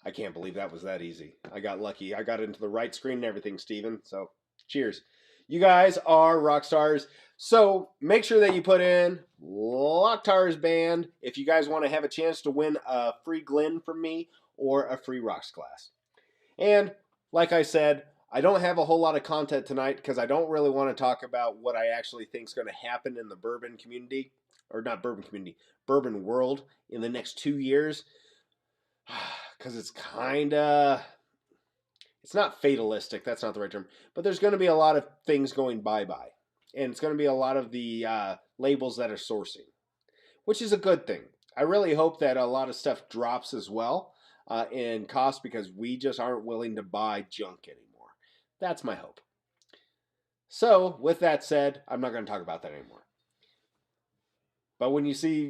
I can't believe that was that easy. I got lucky. I got into the right screen and everything, Steven. So, cheers. You guys are rock stars. So, make sure that you put in Locktar's Band if you guys want to have a chance to win a free Glen from me or a free Rocks glass. And, like I said, I don't have a whole lot of content tonight because I don't really want to talk about what I actually think is going to happen in the bourbon community, or not bourbon community, bourbon world in the next 2 years. Because it's it's not fatalistic, that's not the right term, but there's going to be a lot of things going bye-bye. And it's going to be a lot of the labels that are sourcing, which is a good thing. I really hope that a lot of stuff drops as well in cost because we just aren't willing to buy junk anymore. That's my hope. So, with that said, I'm not going to talk about that anymore. But when you see,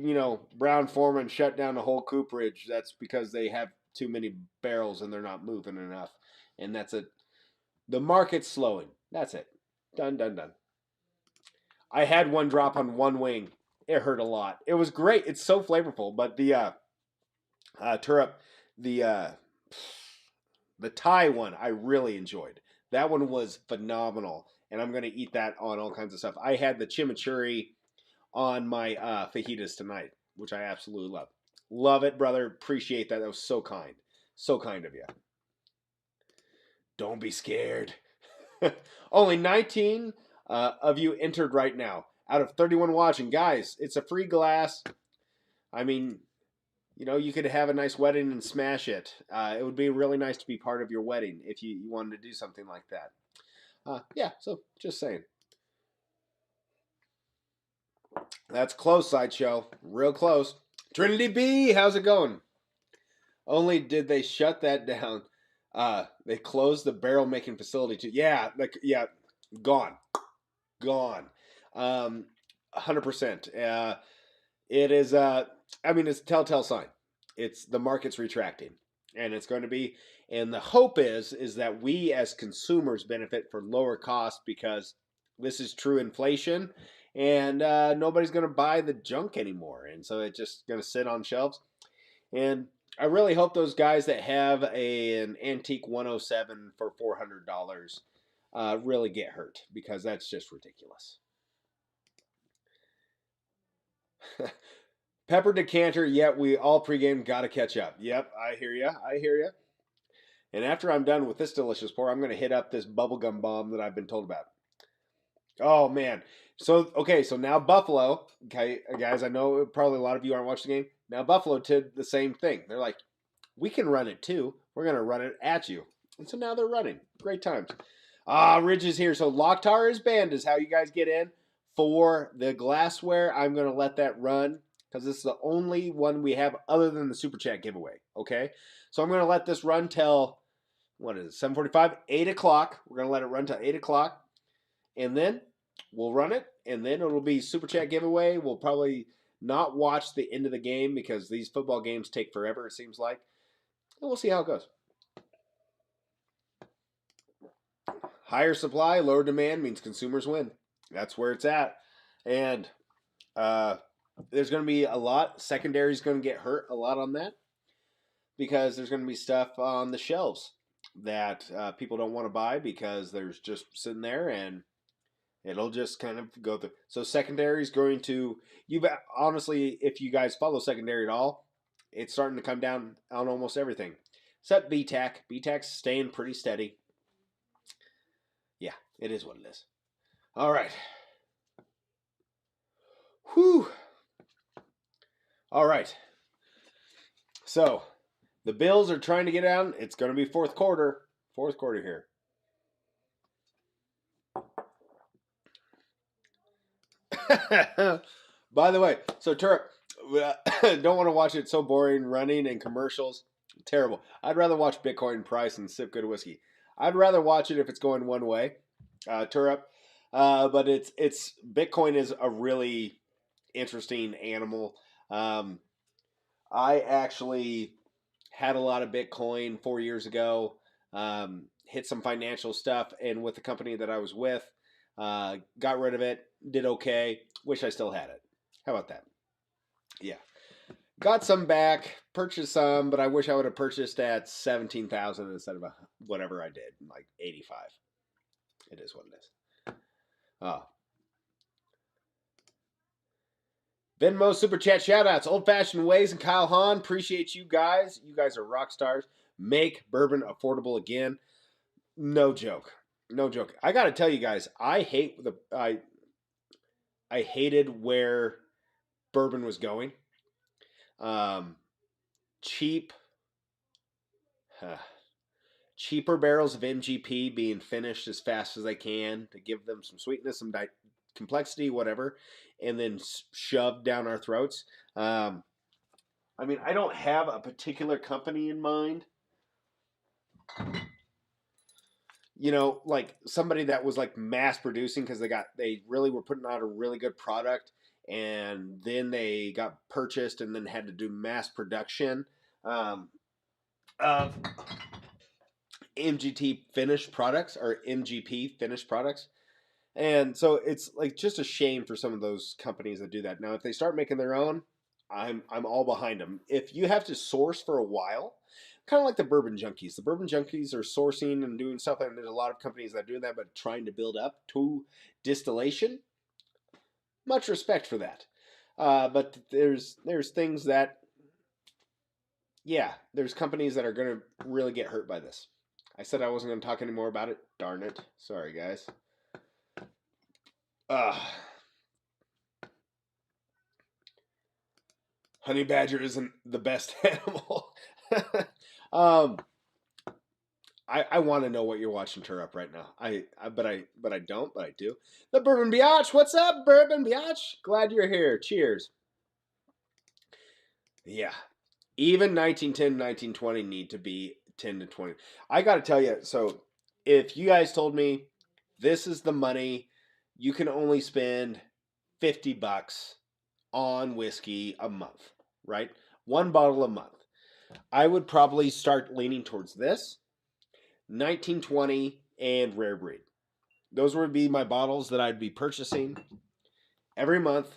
Brown-Forman shut down the whole cooperage, that's because they have too many barrels and they're not moving enough. And that's it. The market's slowing. That's it. Done, done, done. I had one drop on one wing. It hurt a lot. It was great. It's so flavorful. But the turip, the the Thai one, I really enjoyed. That one was phenomenal, and I'm gonna eat that on all kinds of stuff. I had the chimichurri on my fajitas tonight, which I absolutely love. Love it, brother. Appreciate that. That was so kind. So kind of you. Don't be scared. Only 19 of you entered right now out of 31 watching. Guys, it's a free glass. I mean, you know, you could have a nice wedding and smash it. It would be really nice to be part of your wedding if you wanted to do something like that. Yeah, so just saying. That's close, Sideshow. Real close. Trinity B, how's it going? Only did they shut that down. They closed the barrel making facility too. Yeah, gone. 100%. It is I mean, it's a telltale sign. It's the market's retracting. And it's going to be, and the hope is that we as consumers benefit for lower costs because this is true inflation and nobody's going to buy the junk anymore. And so it's just going to sit on shelves. And I really hope those guys that have an antique 107 for $400 really get hurt because that's just ridiculous. Pepper decanter, yet we all pregame got to catch up. Yep, I hear you. I hear you. And after I'm done with this delicious pour, I'm going to hit up this bubblegum bomb that I've been told about. Oh, man. So, okay, so now Buffalo, okay, guys, I know probably a lot of you aren't watching the game. Now Buffalo did the same thing. They're like, we can run it too. We're going to run it at you. And so now they're running. Great times. Ridge is here. So Locktar is banned is how you guys get in. For the glassware, I'm going to let that run because this is the only one we have other than the Super Chat giveaway, okay? So I'm going to let this run till, what is it, 7:45? 8 o'clock. We're going to let it run till 8 o'clock. And then we'll run it, and then it'll be Super Chat giveaway. We'll probably not watch the end of the game because these football games take forever, it seems like. And we'll see how it goes. Higher supply, lower demand means consumers win. That's where it's at. And there's going to be a lot. Secondary is going to get hurt a lot on that because there's going to be stuff on the shelves that people don't want to buy because there's just sitting there and it'll just kind of go through. So secondary is going to, honestly, if you guys follow secondary at all, it's starting to come down on almost everything. Except BTAC. BTAC's staying pretty steady. Yeah, it is what it is. All right. Whew. All right. So, the Bills are trying to get out. It's going to be fourth quarter. Fourth quarter here. By the way, so Turk, don't want to watch it. So boring, running and commercials. Terrible. I'd rather watch Bitcoin price and sip good whiskey. I'd rather watch it if it's going one way. Turp. But it's Bitcoin is a really interesting animal. I actually had a lot of Bitcoin 4 years ago. Hit some financial stuff, and with the company that I was with, got rid of it. Did okay. Wish I still had it. How about that? Yeah. Got some back, purchased some, but I wish I would have purchased at 17,000 instead of whatever I did, like 85. It is what it is. Venmo Super Chat shoutouts. Old Fashioned Ways and Kyle Hahn. Appreciate you guys. You guys are rock stars. Make bourbon affordable again. No joke. No joke. I got to tell you guys, I hated where bourbon was going. Cheaper barrels of MGP being finished as fast as they can to give them some sweetness, some complexity, whatever, and then shoved down our throats. I mean, I don't have a particular company in mind. You know, like somebody that was like mass producing because they really were putting out a really good product, and then they got purchased and then had to do mass production. of MGT finished products or MGP finished products. And so it's like just a shame for some of those companies that do that. Now, if they start making their own, I'm all behind them. If you have to source for a while, kind of like the Bourbon Junkies. The Bourbon Junkies are sourcing and doing stuff, and there's a lot of companies that do that, but trying to build up to distillation. Much respect for that. But there's things that, yeah, there's companies that are going to really get hurt by this. I said I wasn't going to talk anymore about it. Darn it. Sorry, guys. Honey badger isn't the best animal. I want to know what you're watching tear up right now. But I don't, but I do. The Bourbon Biatch, what's up, Bourbon Biatch? Glad you're here. Cheers. Yeah, even 1910, 1920 need to be 10 to 20. I got to tell you, so if you guys told me this is the money, you can only spend $50 on whiskey a month, right? One bottle a month. I would probably start leaning towards this, 1920 and Rare Breed. Those would be my bottles that I'd be purchasing every month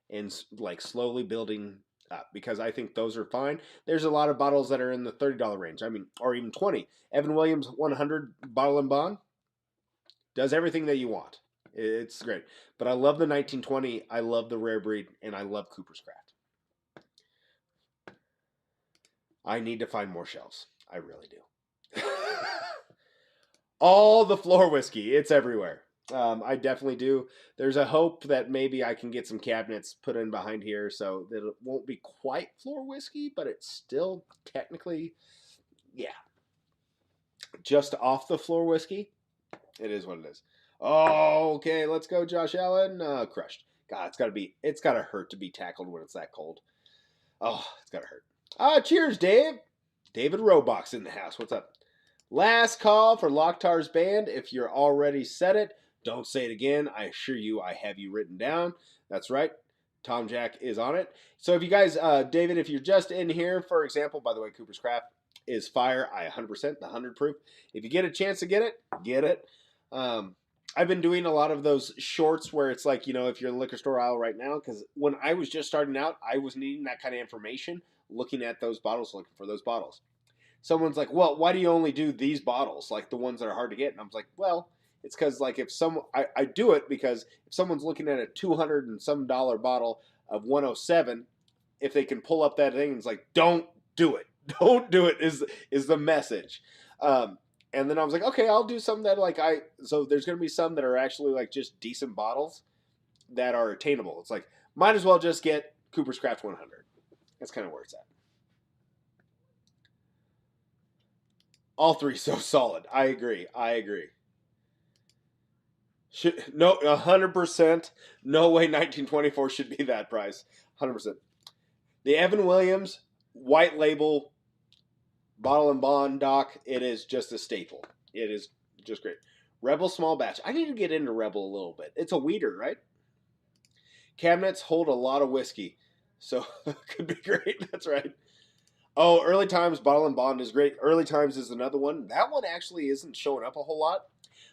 and like slowly building up, because I think those are fine. There's a lot of bottles that are in the $30 range. I mean, or even 20. Evan Williams 100 Bottle and Bond does everything that you want. It's great. But I love the 1920, I love the Rare Breed, and I love Cooper's Craft. I need to find more shelves. I really do. All the floor whiskey. It's everywhere. I definitely do. There's a hope that maybe I can get some cabinets put in behind here so that it won't be quite floor whiskey, but it's still technically, yeah, just off the floor whiskey. It is what it is. Oh, okay, let's go, Josh Allen. Crushed. God, it's gotta hurt to be tackled when it's that cold. Oh, it's gotta hurt. Cheers, Dave. David Robox in the house. What's up? Last call for Locktar's band. If you're already said it, don't say it again. I assure you I have you written down. That's right. Tom Jack is on it. So if you guys, David, if you're just in here, for example, by the way, Cooper's Craft is fire. I 100%, the 100 proof. If you get a chance to get it, get it. I've been doing a lot of those shorts where it's like, if you're in the liquor store aisle right now, because when I was just starting out, I was needing that kind of information, looking at those bottles, looking for those bottles. Someone's like, well, why do you only do these bottles, like the ones that are hard to get? And I'm like, well, it's because like if I do it because if someone's looking at a $200 and some bottle of 107, if they can pull up that thing, it's like, don't do it. Don't do it is the message. And then I was like, okay, I'll do some that so there's going to be some that are actually like just decent bottles that are attainable. It's like, might as well just get Cooper's Craft 100. That's kind of where it's at. All three so solid. I agree. No, 100%. No way 1924 should be that price. 100%. The Evan Williams white label bottle and bond, Doc, it is just a staple. It is just great. Rebel small batch. I need to get into Rebel a little bit. It's a weeder, right? Cabinets hold a lot of whiskey, so could be great. That's right. Oh, Early Times Bottle and Bond is great. Early Times is another one. That one actually isn't showing up a whole lot.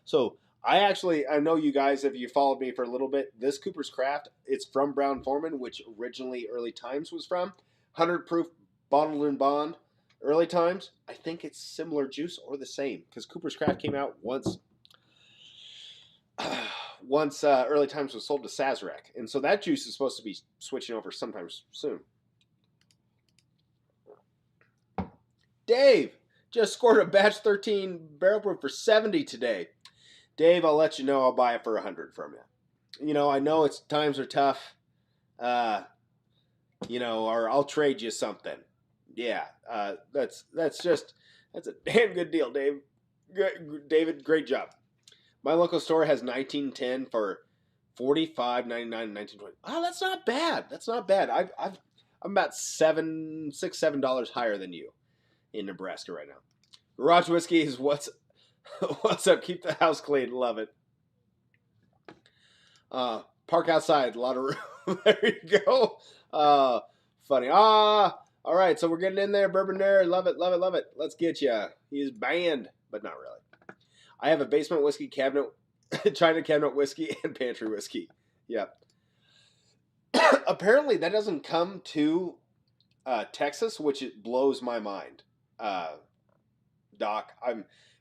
So I know you guys, if you followed me for a little bit, this Cooper's Craft, it's from Brown-Forman, which originally Early Times was from. 100 proof Bottle and Bond. Early Times, I think it's similar juice or the same, because Cooper's Craft came out once Early Times was sold to Sazerac. And so that juice is supposed to be switching over sometime soon. Dave just scored a batch 13 barrel proof for 70 today. Dave, I'll let you know. I'll buy it for 100 from you. I know times are tough. Or I'll trade you something. Yeah, that's a damn good deal, Dave. David, great job. My local store has 1910 for $45.99 and 1920. Oh, that's not bad. That's not bad. I'm about $7 higher than you in Nebraska right now. Garage whiskey is what's up. Keep the house clean. Love it. Park outside. A lot of room. There you go. Funny. All right, so we're getting in there, Bourbon Nerd. Love it, love it, love it. Let's get you. He's banned, but not really. I have a basement whiskey cabinet, China cabinet whiskey, and pantry whiskey. Yep. Apparently, that doesn't come to Texas, which it blows my mind. Doc,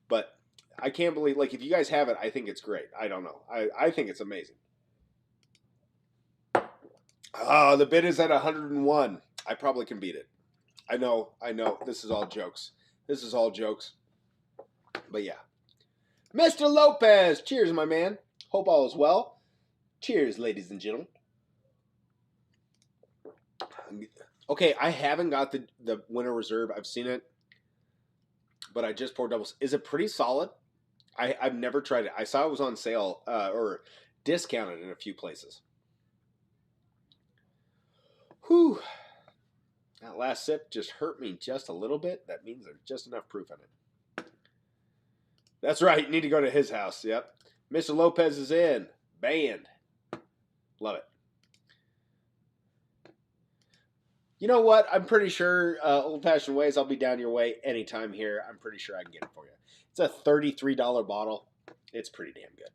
but I can't believe, like, if you guys have it, I think it's great. I don't know. I think it's amazing. Oh, the bid is at 101. I probably can beat it. I know. This is all jokes. This is all jokes. But yeah. Mr. Lopez, cheers, my man. Hope all is well. Cheers, ladies and gentlemen. Okay, I haven't got the Winter Reserve. I've seen it, but I just poured doubles. Is it pretty solid? I've never tried it. I saw it was on sale or discounted in a few places. Whew. That last sip just hurt me just a little bit. That means there's just enough proof in it. That's right. You need to go to his house. Yep. Mr. Lopez is in. Banned. Love it. You know what? I'm pretty sure Old-Fashioned Ways, I'll be down your way anytime here. I'm pretty sure I can get it for you. It's a $33 bottle. It's pretty damn good.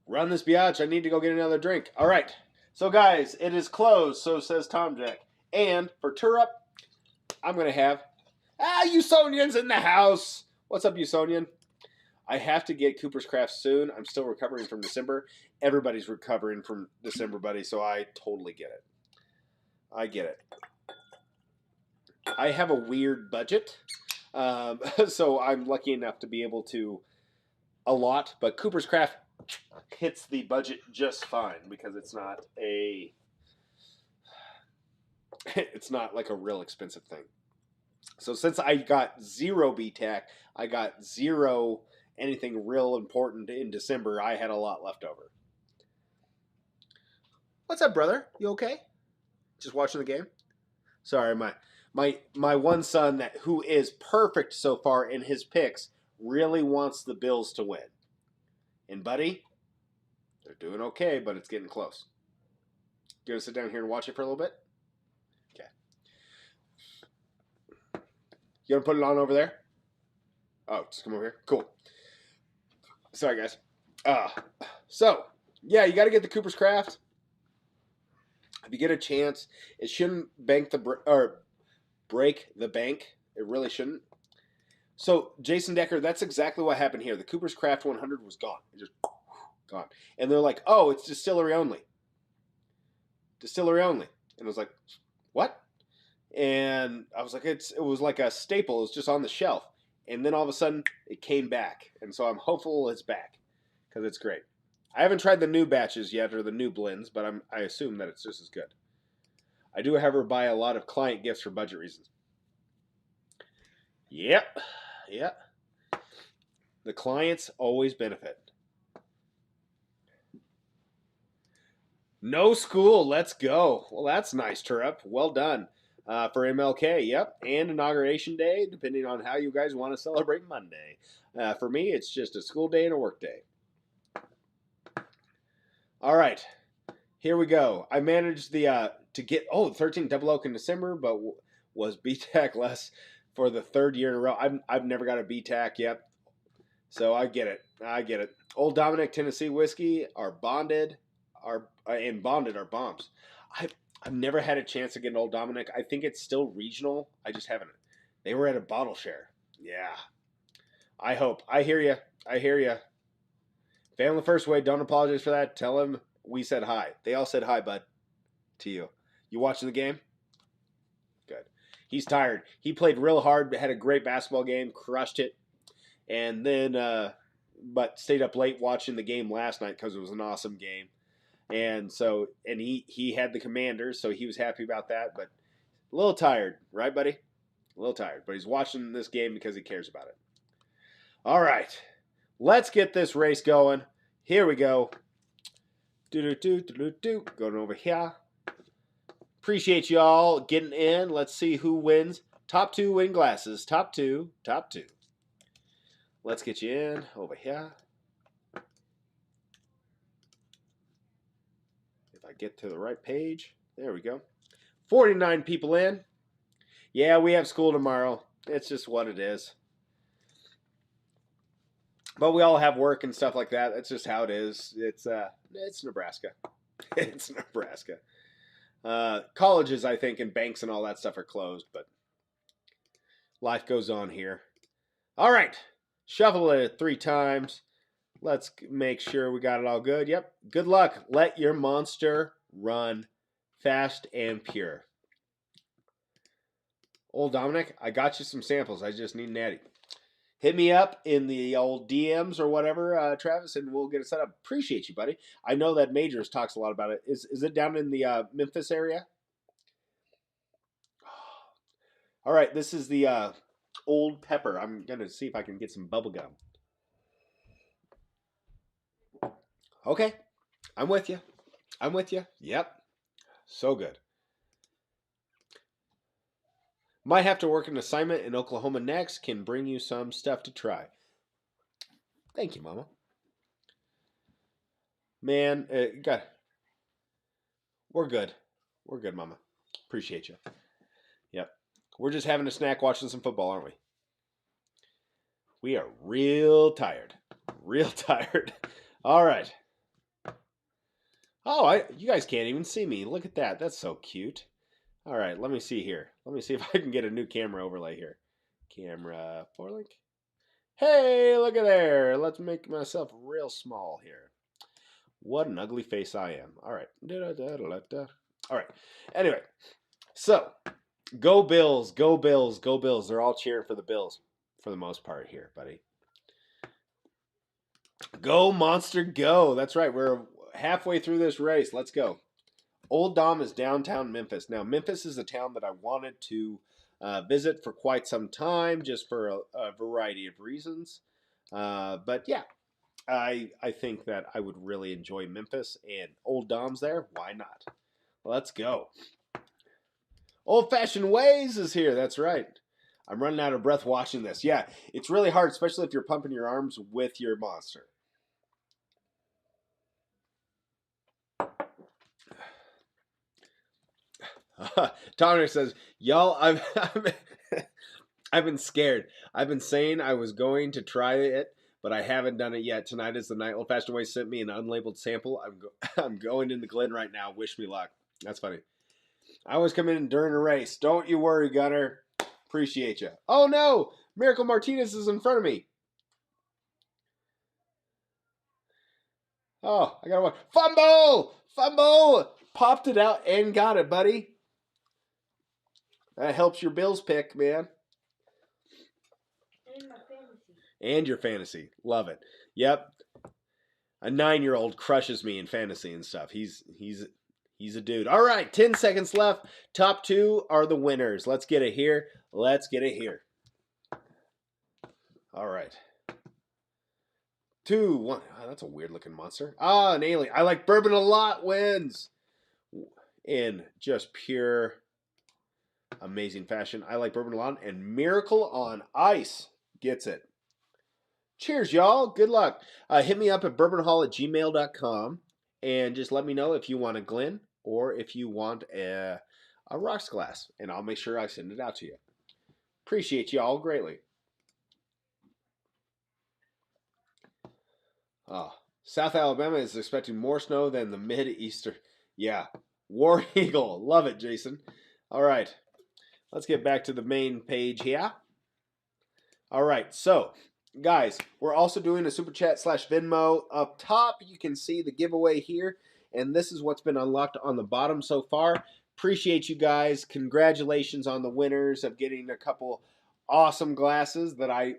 Run this biatch. I need to go get another drink. All right. So, guys, it is closed, so says Tom Jack. And for Turup, I'm going to have... Usonian's in the house. What's up, Usonian? I have to get Cooper's Craft soon. I'm still recovering from December. Everybody's recovering from December, buddy, so I totally get it. I get it. I have a weird budget, so I'm lucky enough to be able to allot, but Cooper's Craft hits the budget just fine because it's not like a real expensive thing. So since I got zero BTAC, I got zero anything real important in December, I had a lot left over. What's up, brother? You okay? Just watching the game? Sorry, my one son who is perfect so far in his picks really wants the Bills to win. And buddy, they're doing okay, but it's getting close. You gonna sit down here and watch it for a little bit? Okay. You gonna put it on over there? Oh, just come over here. Cool. Sorry, guys. So yeah, you got to get the Cooper's Craft. If you get a chance, it shouldn't break the bank. It really shouldn't. So, Jason Decker, that's exactly what happened here. The Cooper's Craft 100 was gone. It just gone. And they're like, oh, it's distillery only. Distillery only. And I was like, what? And I was like, it was like a staple. It was just on the shelf. And then all of a sudden, it came back. And so I'm hopeful it's back because it's great. I haven't tried the new batches yet or the new blends, but I assume that it's just as good. I do, however, buy a lot of client gifts for budget reasons. Yep. The clients always benefit. No school. Let's go. Well, that's nice, Turup. Well done. For MLK, yep. And Inauguration Day, depending on how you guys want to celebrate Monday. For me, it's just a school day and a work day. All right, here we go. I managed to get 13 double oak in December, but was BTAC less for the third year in a row. I've never got a BTAC yet, so I get it. Old Dominic Tennessee whiskey are bonded, are bombs. I've never had a chance to get an Old Dominic. I think it's still regional. I just haven't. They were at a bottle share. Yeah, I hope. I hear you. Family first way, don't apologize for that. Tell him we said hi. They all said hi, bud, to you. You watching the game? Good. He's tired. He played real hard, had a great basketball game, crushed it, and then, but stayed up late watching the game last night because it was an awesome game. And so, and he had the Commanders, so he was happy about that, but a little tired, right, buddy? A little tired, but he's watching this game because he cares about it. All right. Let's get this race going. Here we go. Going over here. Appreciate y'all getting in. Let's see who wins. Top two win glasses. Top two. Let's get you in over here. If I get to the right page. There we go. 49 people in. Yeah, we have school tomorrow. It's just what it is. But we all have work and stuff like that. That's just how it is. It's Nebraska. It's Nebraska. Colleges, I think, and banks and all that stuff are closed, but life goes on here. All right. Shuffle it 3 times. Let's make sure we got it all good. Yep. Good luck. Let your monster run fast and pure. Old Dominic, I got you some samples. I just need an Natty. Hit me up in the old DMs or whatever, Travis, and we'll get it set up. Appreciate you, buddy. I know that Majors talks a lot about it. Is it down in the Memphis area? All right, this is the Old Pepper. I'm going to see if I can get some bubble gum. Okay, I'm with you. I'm with you. Yep, so good. Might have to work an assignment in Oklahoma next. Can bring you some stuff to try. Thank you, Mama. Man, we're good. We're good, Mama. Appreciate you. Yep. We're just having a snack watching some football, aren't we? We are real tired. Real tired. All right. Oh, you guys can't even see me. Look at that. That's so cute. All right, let me see here. Let me see if I can get a new camera overlay here. Camera 4-link. Hey, look at there. Let's make myself real small here. What an ugly face I am. All right. All right. Anyway, so go Bills, go Bills, go Bills. They're all cheering for the Bills for the most part here, buddy. Go Monster, go. That's right. We're halfway through this race. Let's go. Old Dom is downtown Memphis. Now, Memphis is a town that I wanted to visit for quite some time, just for a variety of reasons. But yeah, I think that I would really enjoy Memphis, and Old Dom's there. Why not? Let's go. Old Fashioned Ways is here. That's right. I'm running out of breath watching this. Yeah, it's really hard, especially if you're pumping your arms with your monster. Tony says, y'all, I've been scared. I've been saying I was going to try it, but I haven't done it yet. Tonight is the night. Old Fashioned Way sent me an unlabeled sample. I'm going in the Glen right now. Wish me luck. That's funny. I always come in during a race. Don't you worry, Gunner. Appreciate you. Oh, no. Miracle Martinez is in front of me. Oh, I got to watch. Fumble! Fumble! Popped it out and got it, buddy. That helps your Bills pick, man. And my fantasy. And your fantasy. Love it. Yep. A 9-year-old crushes me in fantasy and stuff. He's a dude. All right, 10 seconds left. Top 2 are the winners. Let's get it here. Let's get it here. All right. 2, 1. Oh, that's a weird looking monster. Ah, an alien. I like Bourbon a lot. Wins. In just pure amazing fashion. I like Bourbon a lot. And Miracle on Ice gets it. Cheers, y'all. Good luck. Hit me up at bourbonhall@gmail.com and just let me know if you want a Glen or if you want a rocks glass, and I'll make sure I send it out to you. Appreciate you all greatly. South Alabama is expecting more snow than the mid-easter. Yeah. War Eagle. Love it, Jason. All right. Let's get back to the main page here. All right. So, guys, we're also doing a Super Chat / Venmo. Up top, you can see the giveaway here. And this is what's been unlocked on the bottom so far. Appreciate you guys. Congratulations on the winners of getting a couple awesome glasses that I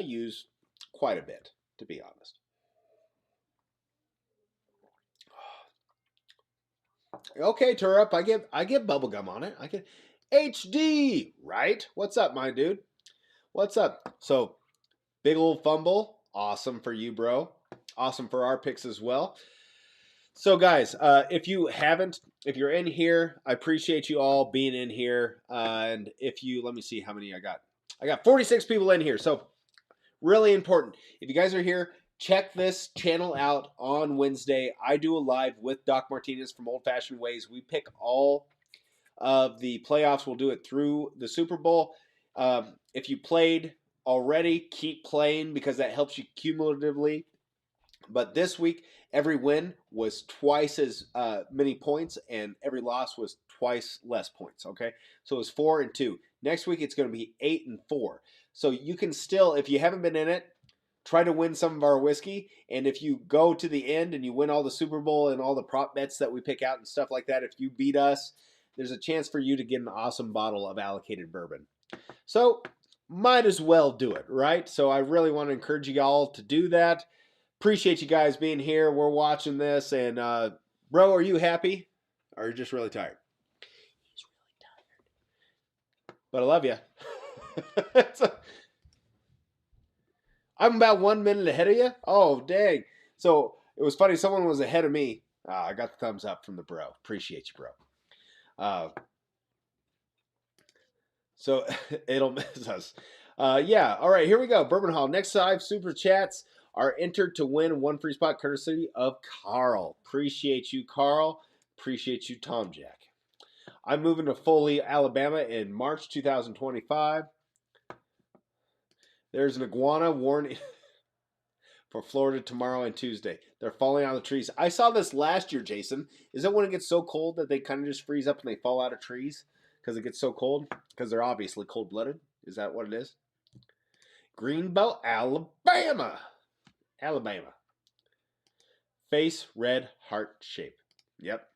use quite a bit, to be honest. Okay, Turup, I get bubblegum on it. I get HD, right? What's up, my dude? What's up? So, big old fumble. Awesome for you, bro. Awesome for our picks as well. So, guys, if you're in here, I appreciate you all being in here. And let me see how many I got. I got 46 people in here. So, really important. If you guys are here, check this channel out on Wednesday. I do a live with Doc Martinez from Old Fashioned Ways. We pick all of the playoffs. We'll do it through the Super Bowl. If you played already, keep playing because that helps you cumulatively. But this week, every win was twice as many points, and every loss was twice less points. Okay, so it was 4-2. Next week, it's going to be 8-4. So you can still, if you haven't been in it, try to win some of our whiskey. And if you go to the end and you win all the Super Bowl and all the prop bets that we pick out and stuff like that, if you beat us, there's a chance for you to get an awesome bottle of allocated bourbon. So might as well do it, right? So I really want to encourage you all to do that. Appreciate you guys being here. We're watching this. And, bro, are you happy? Or are you just really tired? He's really tired. But I love you. I'm about 1 minute ahead of you. Oh, dang. So it was funny. Someone was ahead of me. I got the thumbs up from the bro. Appreciate you, bro. So it'll miss us. Yeah. All right. Here we go. Bourbon Hall. Next 5 super chats are entered to win 1 free spot courtesy of Carl. Appreciate you, Carl. Appreciate you, Tom Jack. I'm moving to Foley, Alabama in March 2025. There's an iguana warning for Florida tomorrow and Tuesday. They're falling out of the trees. I saw this last year, Jason. Is it when it gets so cold that they kind of just freeze up and they fall out of trees? Because it gets so cold? Because they're obviously cold-blooded? Is that what it is? Greenbow, Alabama. Alabama. Face, red, heart shape. Yep.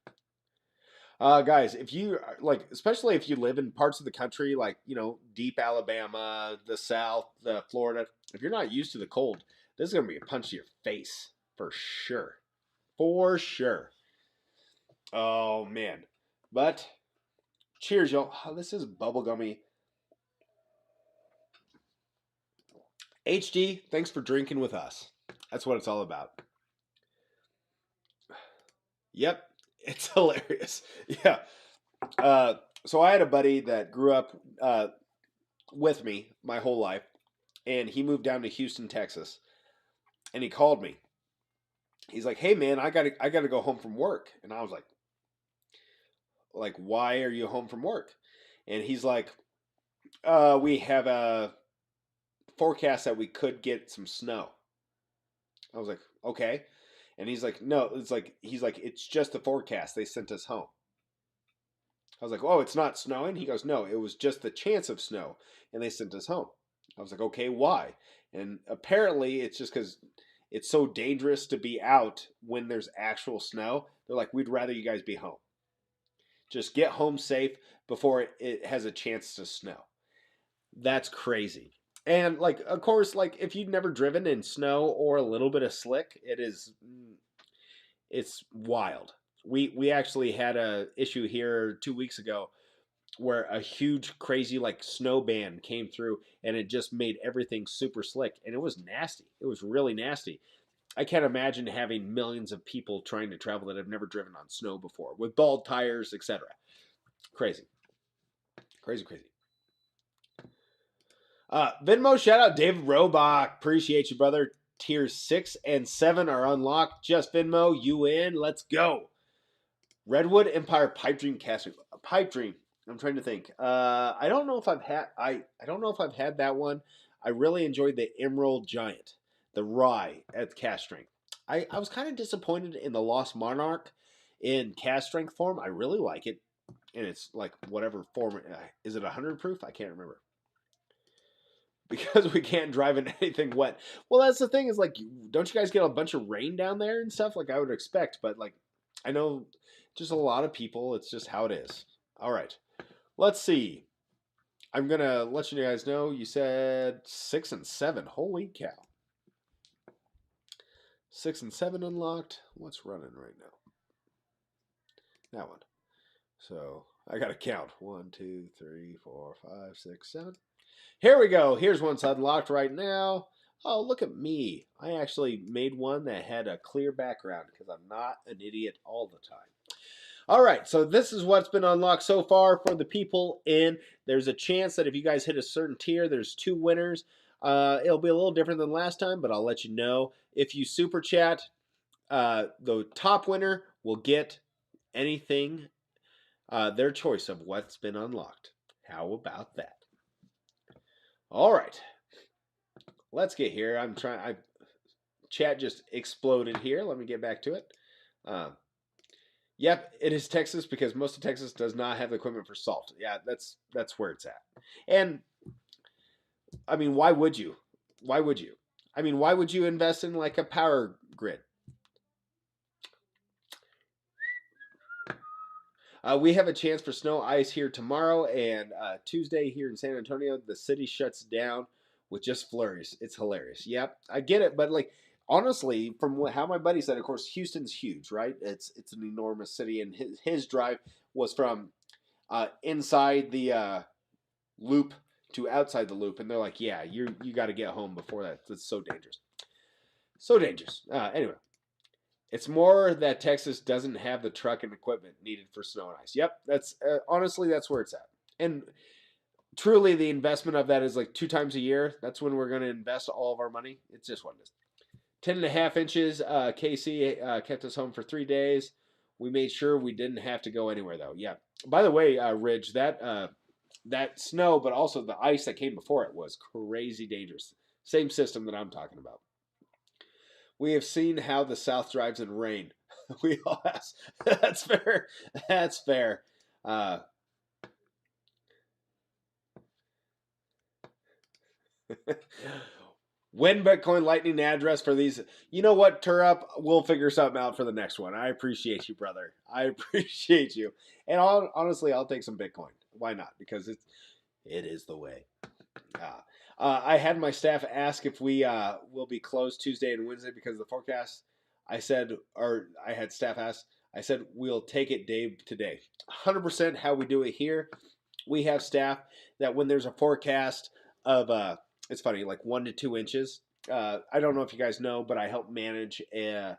Guys, if you, like, especially if you live in parts of the country, like, you know, deep Alabama, the South, Florida, if you're not used to the cold, this is going to be a punch to your face. For sure. For sure. Oh, man. But, cheers, y'all. Oh, this is bubblegummy. HD, thanks for drinking with us. That's what it's all about. Yep. It's hilarious. Yeah. So I had a buddy that grew up with me my whole life, and he moved down to Houston, Texas, and he called me. He's like, "Hey, man, I gotta go home from work," and I was like, "Why are you home from work?" And he's like, "We have a forecast that we could get some snow." I was like, "Okay," and he's like, "No, he's like, it's just a forecast. They sent us home." I was like, "Oh, it's not snowing?" He goes, "No, it was just the chance of snow, and they sent us home." I was like, "Okay, why?" And apparently, it's just because it's so dangerous to be out when there's actual snow. They're like, "We'd rather you guys be home. Just get home safe before it has a chance to snow." That's crazy. And like, of course, like if you've never driven in snow or a little bit of slick, it's wild. We actually had a issue here 2 weeks ago where a huge crazy like snow band came through and it just made everything super slick and it was nasty. It was really nasty. I can't imagine having millions of people trying to travel that have never driven on snow before with bald tires, etc. Crazy. Crazy, crazy. Venmo shout out David Robach. Appreciate you, brother. Tiers 6 and 7 are unlocked. Just Venmo, you in. Let's go. Redwood Empire Pipe Dream Casting. Pipe Dream. I'm trying to think. I don't know if I've had that one. I really enjoyed the Emerald Giant, the rye at cast strength. I was kind of disappointed in the Lost Monarch in cast strength form. I really like it, and it's like whatever form. Is it 100 proof? I can't remember. Because we can't drive in anything wet. Well, that's the thing is like, don't you guys get a bunch of rain down there and stuff like I would expect? But like, I know just a lot of people. It's just how it is. All right. Let's see. I'm going to let you guys know. You said 6 and 7. Holy cow. 6 and 7 unlocked. What's running right now? That one. So I got to count. 1, 2, 3, 4, 5, 6, 7. Here we go. Here's one unlocked right now. Oh, look at me. I actually made one that had a clear background because I'm not an idiot all the time. All right, so this is what's been unlocked so far for the people in. There's a chance that if you guys hit a certain tier, there's 2 winners. It'll be a little different than last time, but I'll let you know. If you super chat, the top winner will get anything their choice of what's been unlocked. How about that? All right, let's get here. Chat just exploded here. Let me get back to it. Uh, yep, it is Texas because most of Texas does not have the equipment for salt. Yeah, that's where it's at. And I mean, why would you? Why would you? I mean, why would you invest in like a power grid? We have a chance for snow ice here tomorrow and Tuesday here in San Antonio. The city shuts down with just flurries. It's hilarious. Yep, I get it, but like honestly, from how my buddy said, of course, Houston's huge, right? It's an enormous city, and his drive was from inside the loop to outside the loop, and they're like, yeah, you got to get home before that. It's so dangerous, so dangerous. Anyway. It's more that Texas doesn't have the truck and equipment needed for snow and ice. Yep, that's honestly that's where it's at. And truly, the investment of that is like 2 times a year. That's when we're going to invest all of our money. It's just what it is. 10.5 inches. KC kept us home for 3 days. We made sure we didn't have to go anywhere though. Yeah. By the way, Ridge, that snow, but also the ice that came before it was crazy dangerous. Same system that I'm talking about. We have seen how the South drives in rain. We all have. That's fair. That's fair. When Bitcoin Lightning address for these. You know what, Turup? We'll figure something out for the next one. I appreciate you, brother. I appreciate you. And honestly, I'll take some Bitcoin. Why not? Because it is the way. I had my staff ask if we will be closed Tuesday and Wednesday because of the forecast. I had staff ask. I said we'll take it day to day. 100% how we do it here. We have staff that when there's a forecast of it's funny, like 1 to 2 inches. I don't know if you guys know, but I help manage an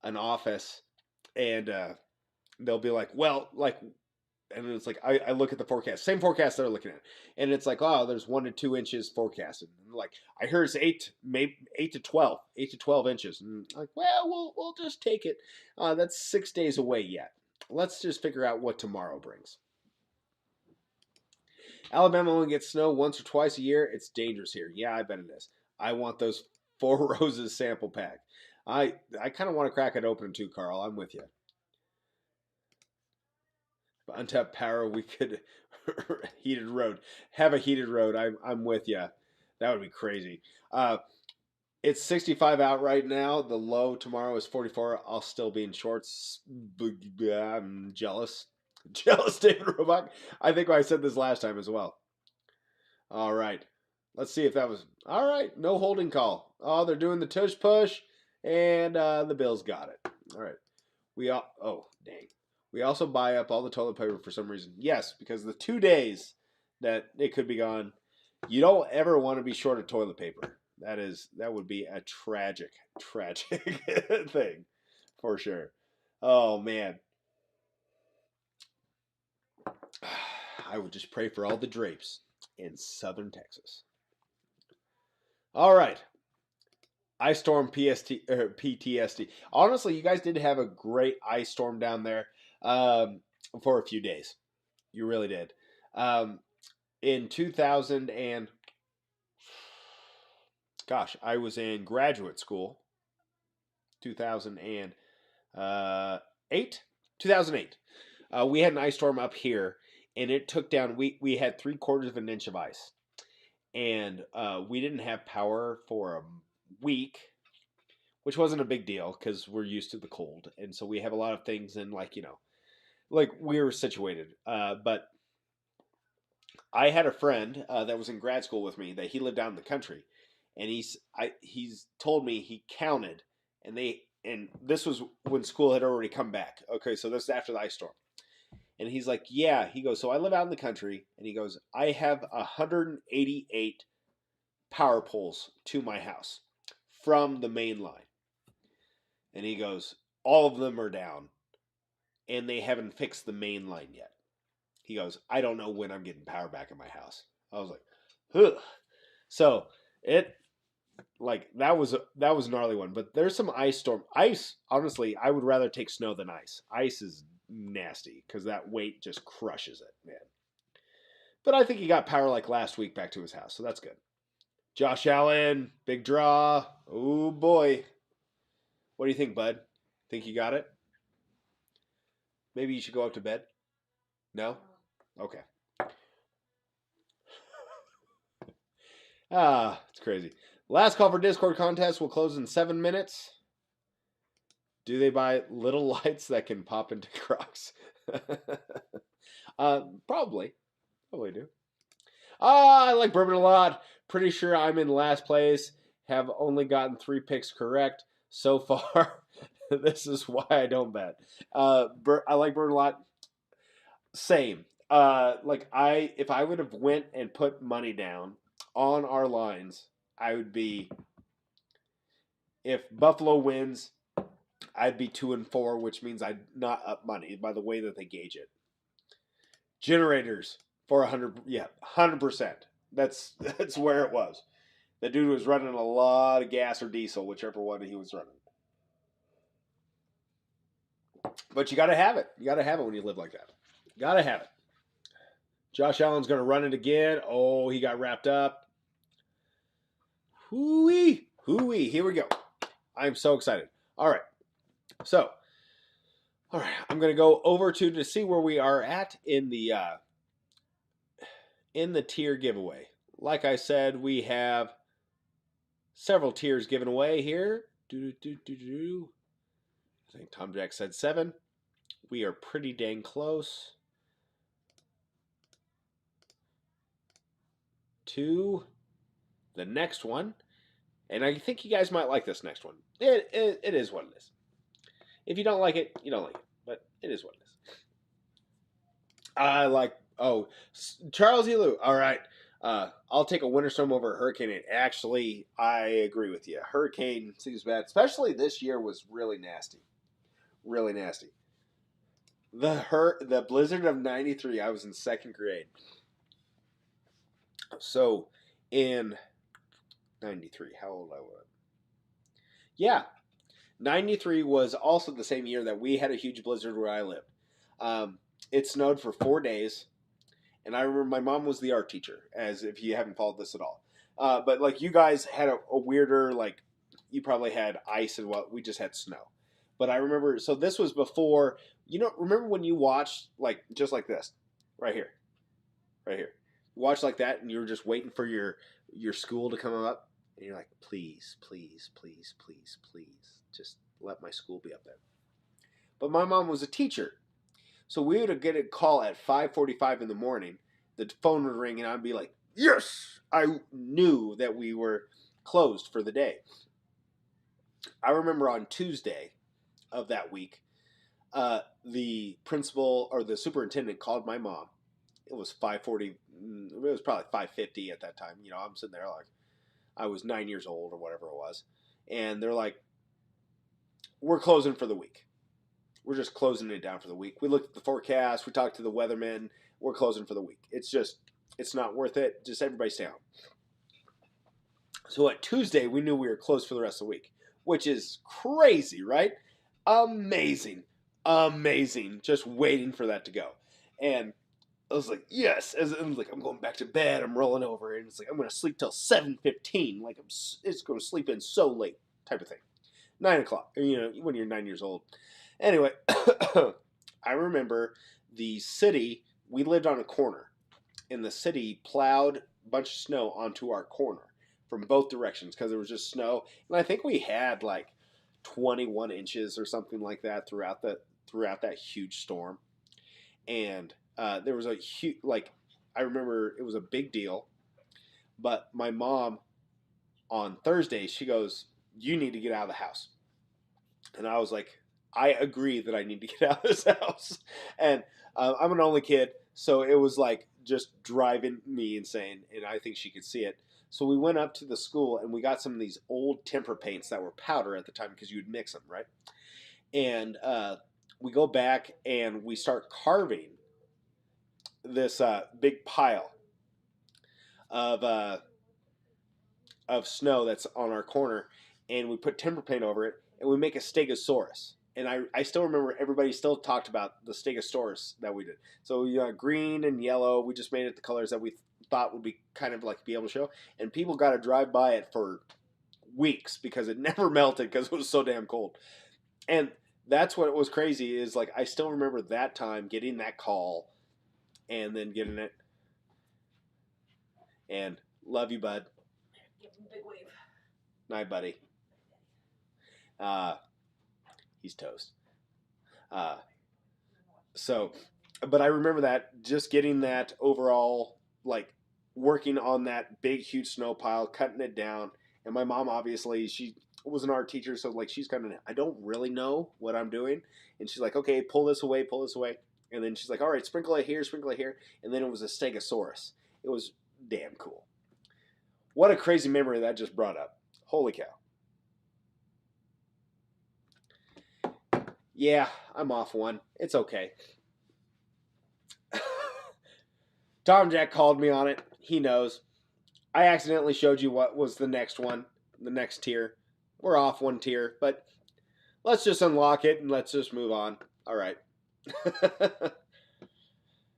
office, and they'll be like, well, like, and it's like I look at the forecast, same forecast they're looking at, and it's like, oh, there's 1 to 2 inches forecasted. And like I heard it's 8 to 12 inches. And I'm like, well, we'll just take it. That's 6 days away yet. Let's just figure out what tomorrow brings. Alabama only gets snow once or twice a year. It's dangerous here. Yeah, I bet it is. I want those Four Roses sample pack. I kind of want to crack it open too, Carl. I'm with you. Untapped power, we could heated road. Have a heated road. I'm with you. That would be crazy. It's 65 out right now. The low tomorrow is 44. I'll still be in shorts. I'm jealous. Jealous, David Roebuck. I think I said this last time as well. All right. Let's see if that was... All right. No holding call. Oh, they're doing the tush push. And the Bills got it. All right. Oh, dang. We also buy up all the toilet paper for some reason. Yes, because the 2 days that it could be gone, you don't ever want to be short of toilet paper. That would be a tragic thing for sure. Oh man. I would just pray for all the drapes in southern Texas. All right. Ice storm PTSD. Honestly, you guys did have a great ice storm down there for a few days. You really did. In 2000 and gosh, I was in graduate school. 2008. 2008. We had an ice storm up here, and it took down. We had 3/4 of an inch of ice, and we didn't have power for a week, which wasn't a big deal because we're used to the cold, and so we have a lot of things in like we were situated. But I had a friend that was in grad school with me that he lived out in the country, and he's told me he counted, and this was when school had already come back. Okay, so this is after the ice storm. And he's like, yeah, he goes, so I live out in the country, and he goes, I have 188 power poles to my house from the main line. And he goes, all of them are down, and they haven't fixed the main line yet. He goes, I don't know when I'm getting power back in my house. I was like, ugh. So that was a gnarly one. But there's some ice storm. Ice, honestly, I would rather take snow than ice. Ice is nasty because that weight just crushes it, man. But I think he got power like last week back to his house, so that's good. Josh Allen, big draw. Oh boy. What do you think, bud? Think you got it? Maybe you should go up to bed? No? Okay. It's crazy. Last call for Discord contest will close in 7 minutes. Do they buy little lights that can pop into Crocs? Probably. Probably do. I like Bourbon a lot. Pretty sure I'm in last place. Have only gotten 3 picks correct so far. This is why I don't bet. I like Bourbon a lot. Same. If I would have went and put money down on our lines, I would be. If Buffalo wins, I'd be 2-4, which means I'd not up money by the way that they gauge it. Generators for 100%. That's where it was. The dude was running a lot of gas or diesel, whichever one he was running. But you got to have it. You got to have it when you live like that. Got to have it. Josh Allen's going to run it again. Oh, he got wrapped up. Hooey. Hooey. Here we go. I'm so excited. All right. So, all right. I'm going to go over to see where we are at in the tier giveaway. Like I said, we have several tiers given away here. I think Tom Jack said 7. We are pretty dang close to the next one. And I think you guys might like this next one. It is what it is. If you don't like it, you don't like it. But it is what it is. I like... Oh, Charles Elu. All right. I'll take a winter storm over a hurricane. And actually, I agree with you. Hurricane seems bad. Especially this year was really nasty. Really nasty. The blizzard of 93, I was in 2nd grade. So, in 93, how old I was? Yeah. 93 was also the same year that we had a huge blizzard where I lived. It snowed for 4 days. And I remember my mom was the art teacher, as if you haven't followed this at all. But like you guys had a weirder, like you probably had ice and what we just had snow. But I remember, so this was before, remember when you watched like just like this, right here, you watched like that, and you were just waiting for your school to come up, and you're like, please, please, please, please, please, just let my school be up there. But my mom was a teacher. So we would get a call at 5:45 in the morning. The phone would ring, and I'd be like, yes! I knew that we were closed for the day. I remember on Tuesday of that week, the principal or the superintendent called my mom. It was 5:40. It was probably 5:50 at that time. I'm sitting there like I was 9 years old or whatever it was. And they're like, we're closing for the week. We're just closing it down for the week. We looked at the forecast. We talked to the weathermen. We're closing for the week. It's not worth it. Just everybody stay home. So at Tuesday, we knew we were closed for the rest of the week, which is crazy, right? Amazing. Amazing. Just waiting for that to go. And I was like, yes. I was like, I'm going back to bed. I'm rolling over. And it's like, I'm going to sleep till 7:15. Like, it's going to sleep in so late type of thing. 9 o'clock, when you're 9 years old. Anyway, I remember the city, we lived on a corner, and the city plowed a bunch of snow onto our corner from both directions because there was just snow. And I think we had like 21 inches or something like that throughout that huge storm. And there was a huge, I remember it was a big deal. But my mom, on Thursday, she goes, you need to get out of the house. And I was like, I agree that I need to get out of this house. And I'm an only kid, so it was like just driving me insane, and I think she could see it. So we went up to the school, and we got some of these old temper paints that were powder at the time because you'd mix them, right? And we go back, and we start carving this big pile of snow that's on our corner, and we put temper paint over it, and we make a stegosaurus. and I still remember everybody still talked about the Stegosaurus that we did. So green and yellow, we just made it the colors that we thought would be kind of like be able to show, and people got to drive by it for weeks because it never melted because it was so damn cold. And that's what was crazy is like I still remember that time getting that call and then getting it. And love you, bud. Give him a big wave. Night, buddy. He's toast. So, but I remember that just getting that overall, like working on that big, huge snow pile, cutting it down. And my mom, obviously, she was an art teacher, so like she's kind of, I don't really know what I'm doing. And she's like, okay, pull this away, pull this away. And then she's like, all right, sprinkle it here, sprinkle it here. And then it was a Stegosaurus. It was damn cool. What a crazy memory that just brought up. Holy cow. Yeah, I'm off one. It's okay. Tom Jack called me on it. He knows. I accidentally showed you what was the next one, the next tier. We're off one tier, but let's just unlock it and let's just move on. All right.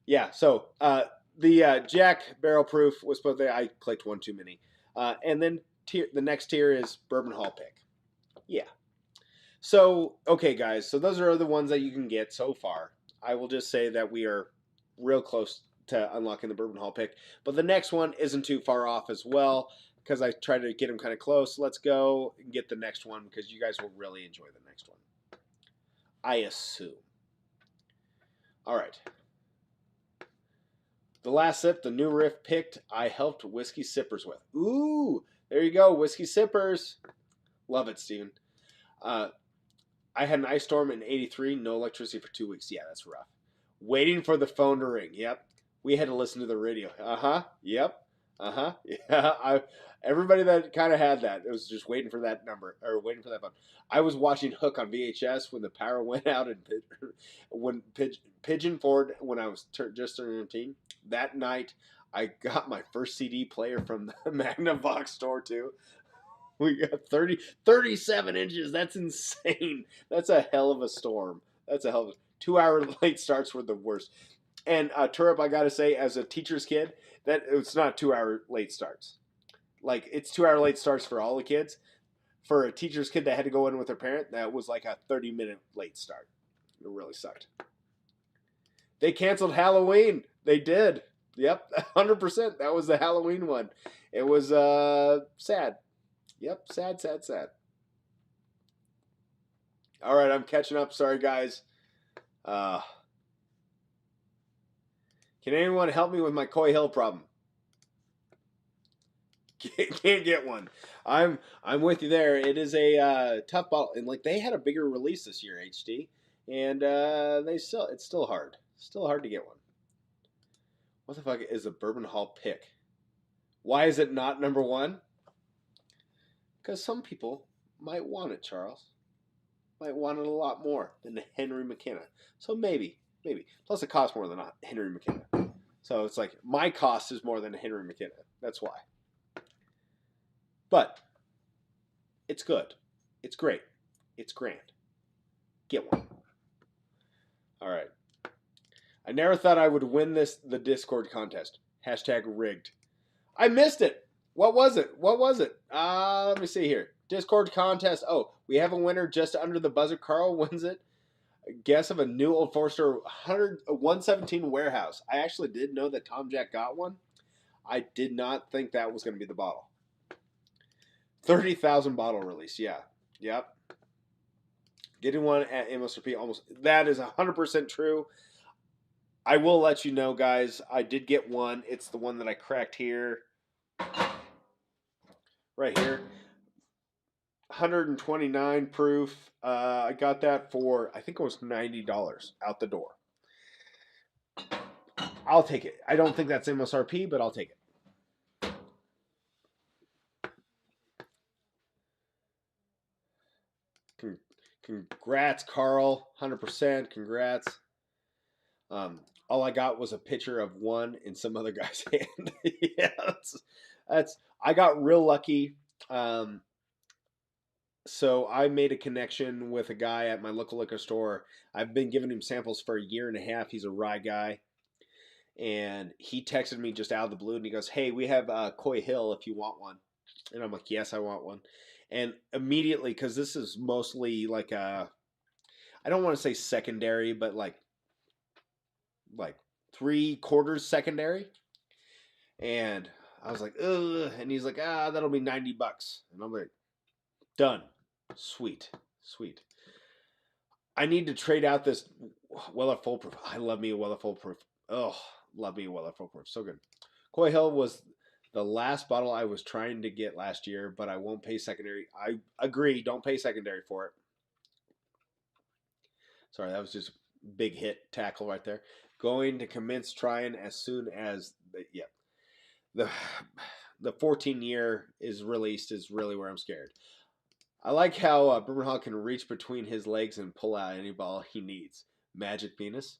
Yeah, so the Jack Barrel Proof was supposed to, I clicked one too many. And then the next tier is Bourbon Hall Pick. Yeah. So, okay, guys. So those are the ones that you can get so far. I will just say that we are real close to unlocking the Bourbon Hall Pick. But the next one isn't too far off as well because I tried to get them kind of close. Let's go and get the next one because you guys will really enjoy the next one. I assume. All right. The last sip, the new riff picked, I helped Whiskey Sippers with. Ooh, there you go, Whiskey Sippers. Love it, Steven. I had an ice storm in 83, no electricity for 2 weeks. Yeah, that's rough. Waiting for the phone to ring. Yep. We had to listen to the radio. Uh-huh. Yep. Uh-huh. Yeah. Everybody that kind of had that, it was just waiting for that number, or waiting for that phone. I was watching Hook on VHS when the power went out and when Pigeon Forward, when I was just turning 19. That night, I got my first CD player from the Magnavox store, too. We got 37 inches. That's insane. That's a hell of a storm. That's a hell of a 2-hour late starts were the worst. And Turip, I gotta say, as a teacher's kid, that it's not 2-hour late starts. Like it's 2-hour late starts for all the kids. For a teacher's kid that had to go in with their parent, that was like a 30-minute late start. It really sucked. They canceled Halloween. They did. Yep, 100%. That was the Halloween one. It was sad. Yep, sad, sad, sad. All right, I'm catching up. Sorry, guys. Can anyone help me with my Coy Hill problem? Can't get one. I'm with you there. It is a tough bottle, and like they had a bigger release this year, HD, and it's still hard. Still hard to get one. What the fuck is the Bourbon Hall Pick? Why is it not number one? Because some people might want it, Charles. Might want it a lot more than the Henry McKenna. So maybe. Plus it costs more than a Henry McKenna. So it's like my cost is more than a Henry McKenna. That's why. But it's good. It's great. It's grand. Get one. All right. I never thought I would win the Discord contest. #rigged. I missed it. What was it? Let me see here. Discord contest. Oh, we have a winner just under the buzzer. Carl wins it. A guess of a new Old Forester 117 warehouse. I actually did know that Tom Jack got one. I did not think that was going to be the bottle. 30,000 bottle release. Yeah. Yep. Getting one at MSRP almost. That is 100% true. I will let you know, guys. I did get one. It's the one that I cracked here. Right here. 129 proof. I got that for, I think it was $90 out the door. I'll take it. I don't think that's MSRP, but I'll take it. Congrats, Carl. 100%. Congrats. All I got was a picture of one in some other guy's hand. Yeah, that's. I got real lucky. So I made a connection with a guy at my local liquor store. I've been giving him samples for a year and a half. He's a rye guy. And he texted me just out of the blue and he goes, "Hey, we have Coy Hill if you want one." And I'm like, "Yes, I want one." And immediately, because this is mostly like I don't want to say secondary, but like 3/4 secondary. And I was like, "Ugh," and he's like, that'll be $90. And I'm like, done. Sweet. Sweet. I need to trade out this Weller Foolproof. I love me a Weller Foolproof. Oh, love me a Weller Foolproof. So good. Coy Hill was the last bottle I was trying to get last year, but I won't pay secondary. I agree. Don't pay secondary for it. Sorry, that was just big hit tackle right there. Going to commence trying as soon as the the 14-year is released is really where I'm scared. I like how Bourbon Hall can reach between his legs and pull out any ball he needs. Magic penis.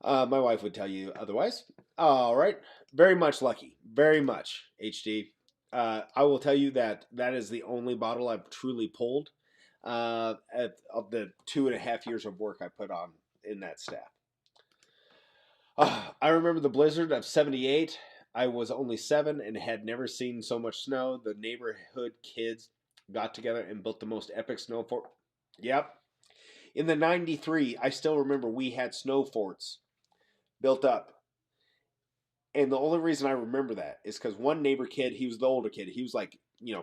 My wife would tell you otherwise. All right. Very much lucky. Very much, HD. I will tell you that that is the only bottle I've truly pulled of the 2.5 years of work I put on in that staff. I remember the blizzard of '78. I was only 7 and had never seen so much snow. The neighborhood kids got together and built the most epic snow fort. Yep. In the '93, I still remember we had snow forts built up. And the only reason I remember that is because one neighbor kid, he was the older kid. He was like,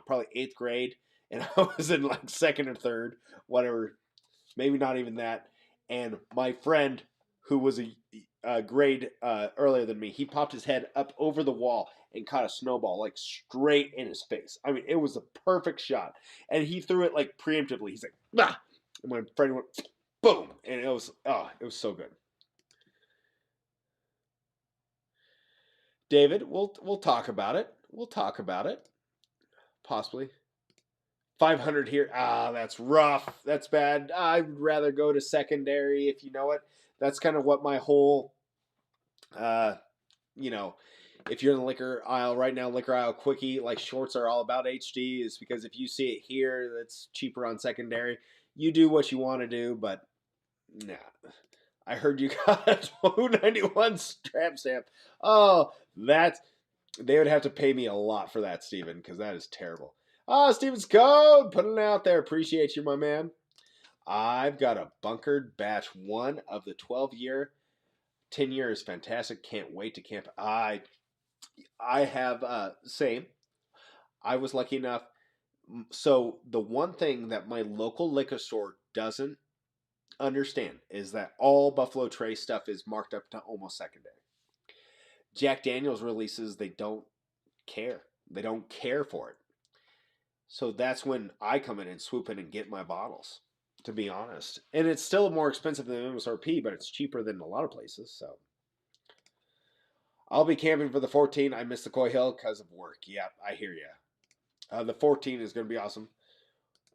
probably 8th grade. And I was in like 2nd or 3rd, whatever. Maybe not even that. And my friend, who was a grade earlier than me, he popped his head up over the wall and caught a snowball like straight in his face. I mean, it was a perfect shot. And he threw it like preemptively. He's like, "Ah!" And my friend went, boom. And it was so good. David, we'll talk about it. We'll talk about it. Possibly. 500 here. That's rough. That's bad. I'd rather go to secondary if you know it. That's kind of what my whole, uh, you know, if you're in the liquor aisle right now, liquor aisle quickie, like shorts are all about HD, is because if you see it here, that's cheaper on secondary. You do what you want to do, but nah. I heard you got a 291 strap stamp. Oh, that's they would have to pay me a lot for that, Steven, because that is terrible. Steven's Code, putting it out there. Appreciate you, my man. I've got a bunkered batch 1 of the 12-year. 10 years, fantastic. Can't wait to camp. I have same. I was lucky enough. So the one thing that my local liquor store doesn't understand is that all Buffalo Trace stuff is marked up to almost secondary. Jack Daniels releases, they don't care. They don't care for it. So that's when I come in and swoop in and get my bottles, to be honest. And it's still more expensive than MSRP, but it's cheaper than a lot of places. So I'll be camping for the 14. I missed the Coy Hill because of work. Yep, I hear you. The 14 is going to be awesome.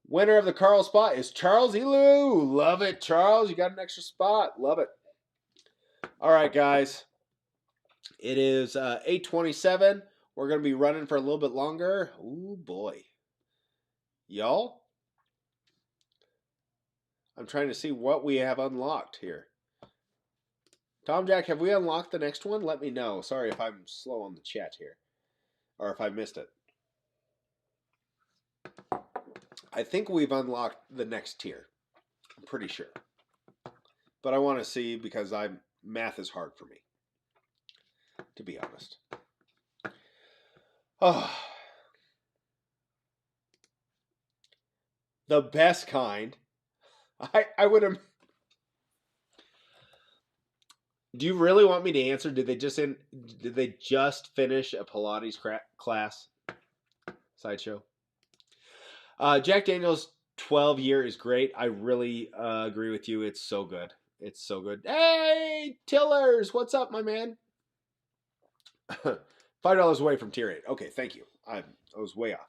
Winner of the Carl spot is Charles Elu. Love it, Charles. You got an extra spot. Love it. All right, guys. It is 8:27. We're going to be running for a little bit longer. Ooh, boy. Y'all? I'm trying to see what we have unlocked here. Tom Jack, have we unlocked the next one? Let me know. Sorry if I'm slow on the chat here. Or if I missed it. I think we've unlocked the next tier. I'm pretty sure. But I want to see because math is hard for me. To be honest. Oh. The best kind. I would have. Do you really want me to answer? Did they just finish a Pilates class? Sideshow. Jack Daniels 12-year is great. I really agree with you. It's so good. It's so good. Hey, Tillers, what's up, my man? $5 away from tier 8. Okay, thank you. I was way off.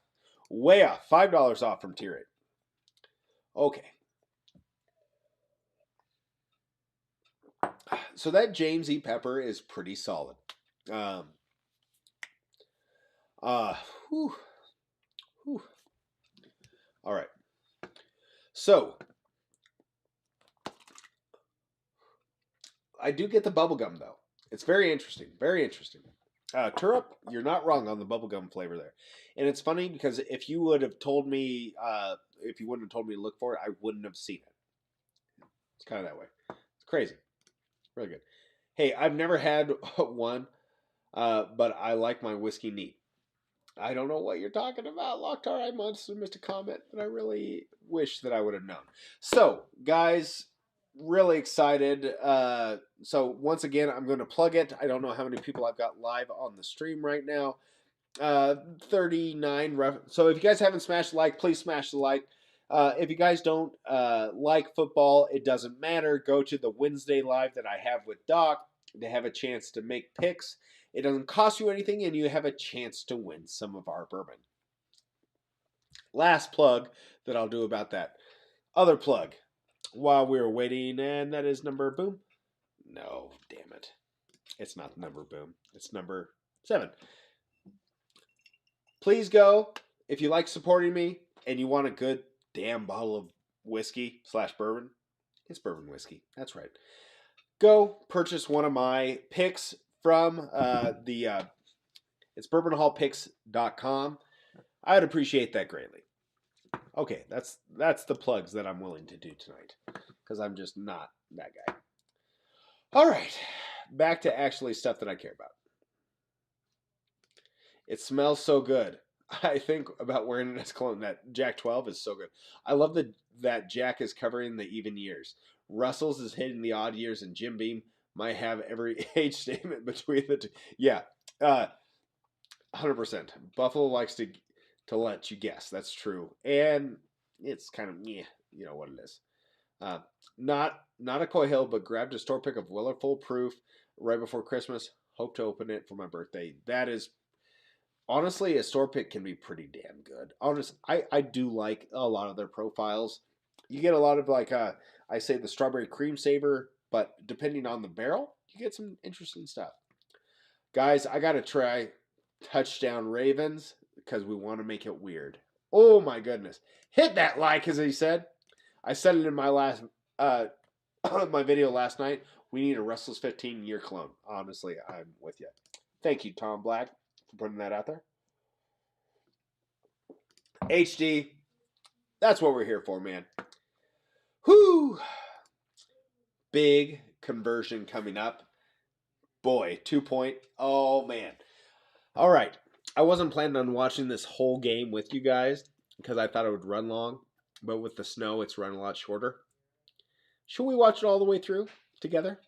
Way off. $5 off from tier 8. Okay. So that James E. Pepper is pretty solid. Whew. Whew. All right. So, I do get the bubblegum, though. It's very interesting. Very interesting. Turup, you're not wrong on the bubblegum flavor there. And it's funny because if you would have told me, if you wouldn't have told me to look for it, I wouldn't have seen it. It's kind of that way. It's crazy. Really good. Hey, I've never had one, but I like my whiskey neat. I don't know what you're talking about, Locktar. I must have missed a comment, but I really wish that I would have known. So, guys, really excited. So, once again, I'm going to plug it. I don't know how many people I've got live on the stream right now. 39. So, if you guys haven't smashed the like, please smash the like. If you guys don't like football, it doesn't matter. Go to the Wednesday live that I have with Doc. They have a chance to make picks. It doesn't cost you anything, and you have a chance to win some of our bourbon. Last plug that I'll do about that. Other plug while we were waiting, and that is number boom. No, damn it. It's not number boom. It's number 7. Please go. If you like supporting me and you want a good damn bottle of whiskey / bourbon, it's bourbon whiskey. That's right. Go purchase one of my picks from it's bourbonhallpicks.com. I would appreciate that greatly. Okay, that's the plugs that I'm willing to do tonight because I'm just not that guy. All right, back to actually stuff that I care about. It smells so good. I think about wearing it as cologne. That Jack 12 is so good. I love that Jack is covering the even years. Russell's is hitting the odd years, and Jim Beam might have every age statement between the two. Yeah, 100%. Buffalo likes to let you guess. That's true, and it's kind of you know what it is. Not a Coy Hill, but grabbed a store pick of Weller Full Proof right before Christmas. Hope to open it for my birthday. That is honestly a store pick can be pretty damn good. I do like a lot of their profiles. You get a lot of I say the strawberry cream savor, but depending on the barrel, you get some interesting stuff. Guys, I gotta try Touchdown Ravens because we want to make it weird. Oh my goodness. Hit that like, as he said. I said it in my last my video last night. We need a Russell's 15-year clone. Honestly, I'm with you. Thank you, Tom Black, for putting that out there. HD, that's what we're here for, man. Whoo! Big conversion coming up. Boy, 2-point. Oh, man. All right. I wasn't planning on watching this whole game with you guys because I thought it would run long. But with the snow, it's run a lot shorter. Should we watch it all the way through together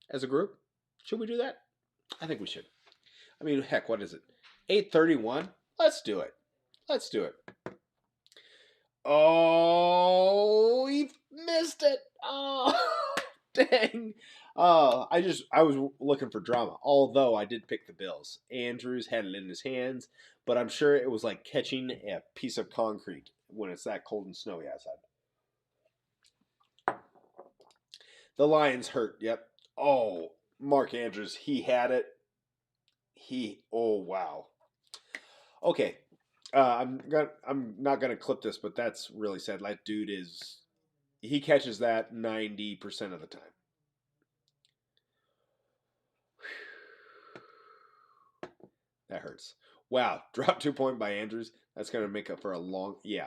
as a group? Should we do that? I think we should. I mean, heck, what is it? 8:31? Let's do it. Let's do it. Oh, he missed it. Oh, dang. I was looking for drama, although I did pick the Bills. Andrews had it in his hands, but I'm sure it was like catching a piece of concrete when it's that cold and snowy outside. The Lions hurt. Yep. Oh, Mark Andrews, he had it. Oh wow. Okay. I'm not gonna clip this, but that's really sad. That dude he catches that 90% of the time. That hurts. Wow, drop 2-point by Andrews. That's gonna make up for a long You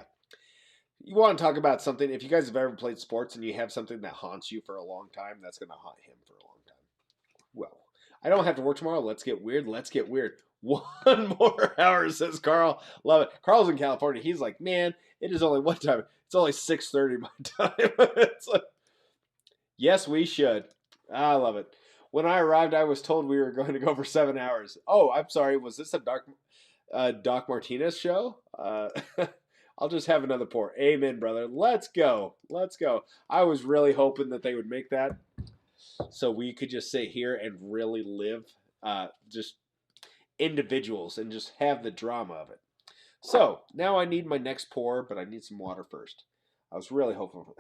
want to talk about something? If you guys have ever played sports and you have something that haunts you for a long time, that's gonna haunt him for a long time. Well, I don't have to work tomorrow. Let's get weird. Let's get weird. 1 more hour, says Carl. Love it. Carl's in California. He's like, man, it is only what time? It's only 6:30 my time. It's like, yes, we should. I love it. When I arrived, I was told we were going to go for 7 hours. Oh, I'm sorry. Was this a Doc Martinez show? I'll just have another pour. Amen, brother. Let's go. Let's go. I was really hoping that they would make that so we could just sit here and really live just individuals and just have the drama of it. So now I need my next pour, but I need some water first. I was really hopeful.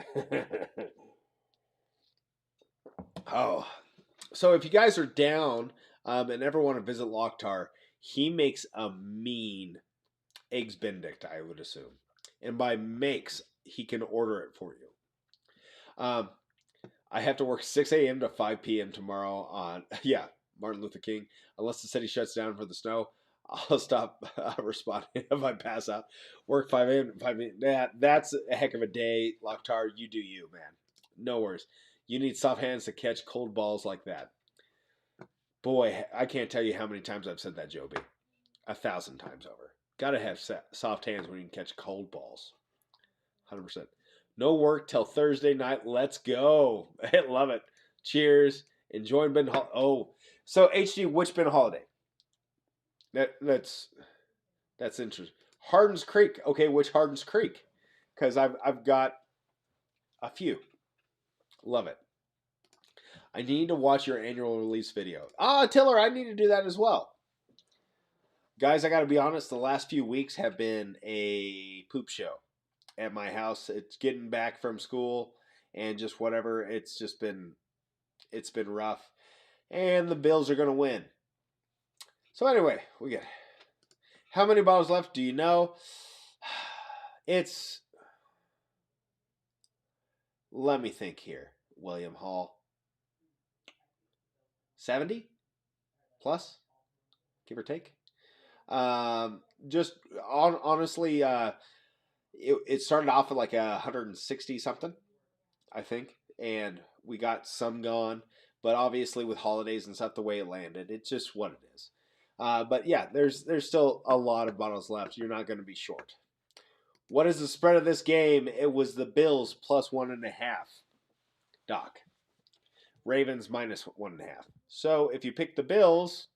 Oh, so if you guys are down and ever want to visit Locktar, he makes a mean eggs Benedict, I would assume. And by makes, he can order it for you. I have to work 6 a.m. to 5 p.m. tomorrow on, yeah, Martin Luther King. Unless the city shuts down for the snow, I'll stop responding if I pass out. Work 5 a.m. to 5 a.m. That's a heck of a day, Locktar. You do you, man. No worries. You need soft hands to catch cold balls like that. Boy, I can't tell you how many times I've said that, Joby. 1,000 times over. Gotta have soft hands when you can catch cold balls. 100%. No work till Thursday night. Let's go. I love it. Cheers. Enjoying Ben Holiday. Oh, so HD, which Ben Holiday? That's interesting. Hardin's Creek. Okay, which Hardin's Creek? Because I've got a few. Love it. I need to watch your annual release video. Tiller, I need to do that as well. Guys, I got to be honest. The last few weeks have been a poop show at my house. It's getting back from school and just whatever. It's been rough. And the Bills are going to win. So anyway, we get how many bottles left? Do you know? It's, let me think here, William Hall. 70 plus, give or take. Honestly, it started off at like 160 something, I think, and we got some gone. But obviously, with holidays and stuff, the way it landed, it's just what it is. But yeah, there's still a lot of bottles left. You're not going to be short. What is the spread of this game? It was the Bills plus 1.5. Doc. Ravens minus 1.5. So if you pick the Bills,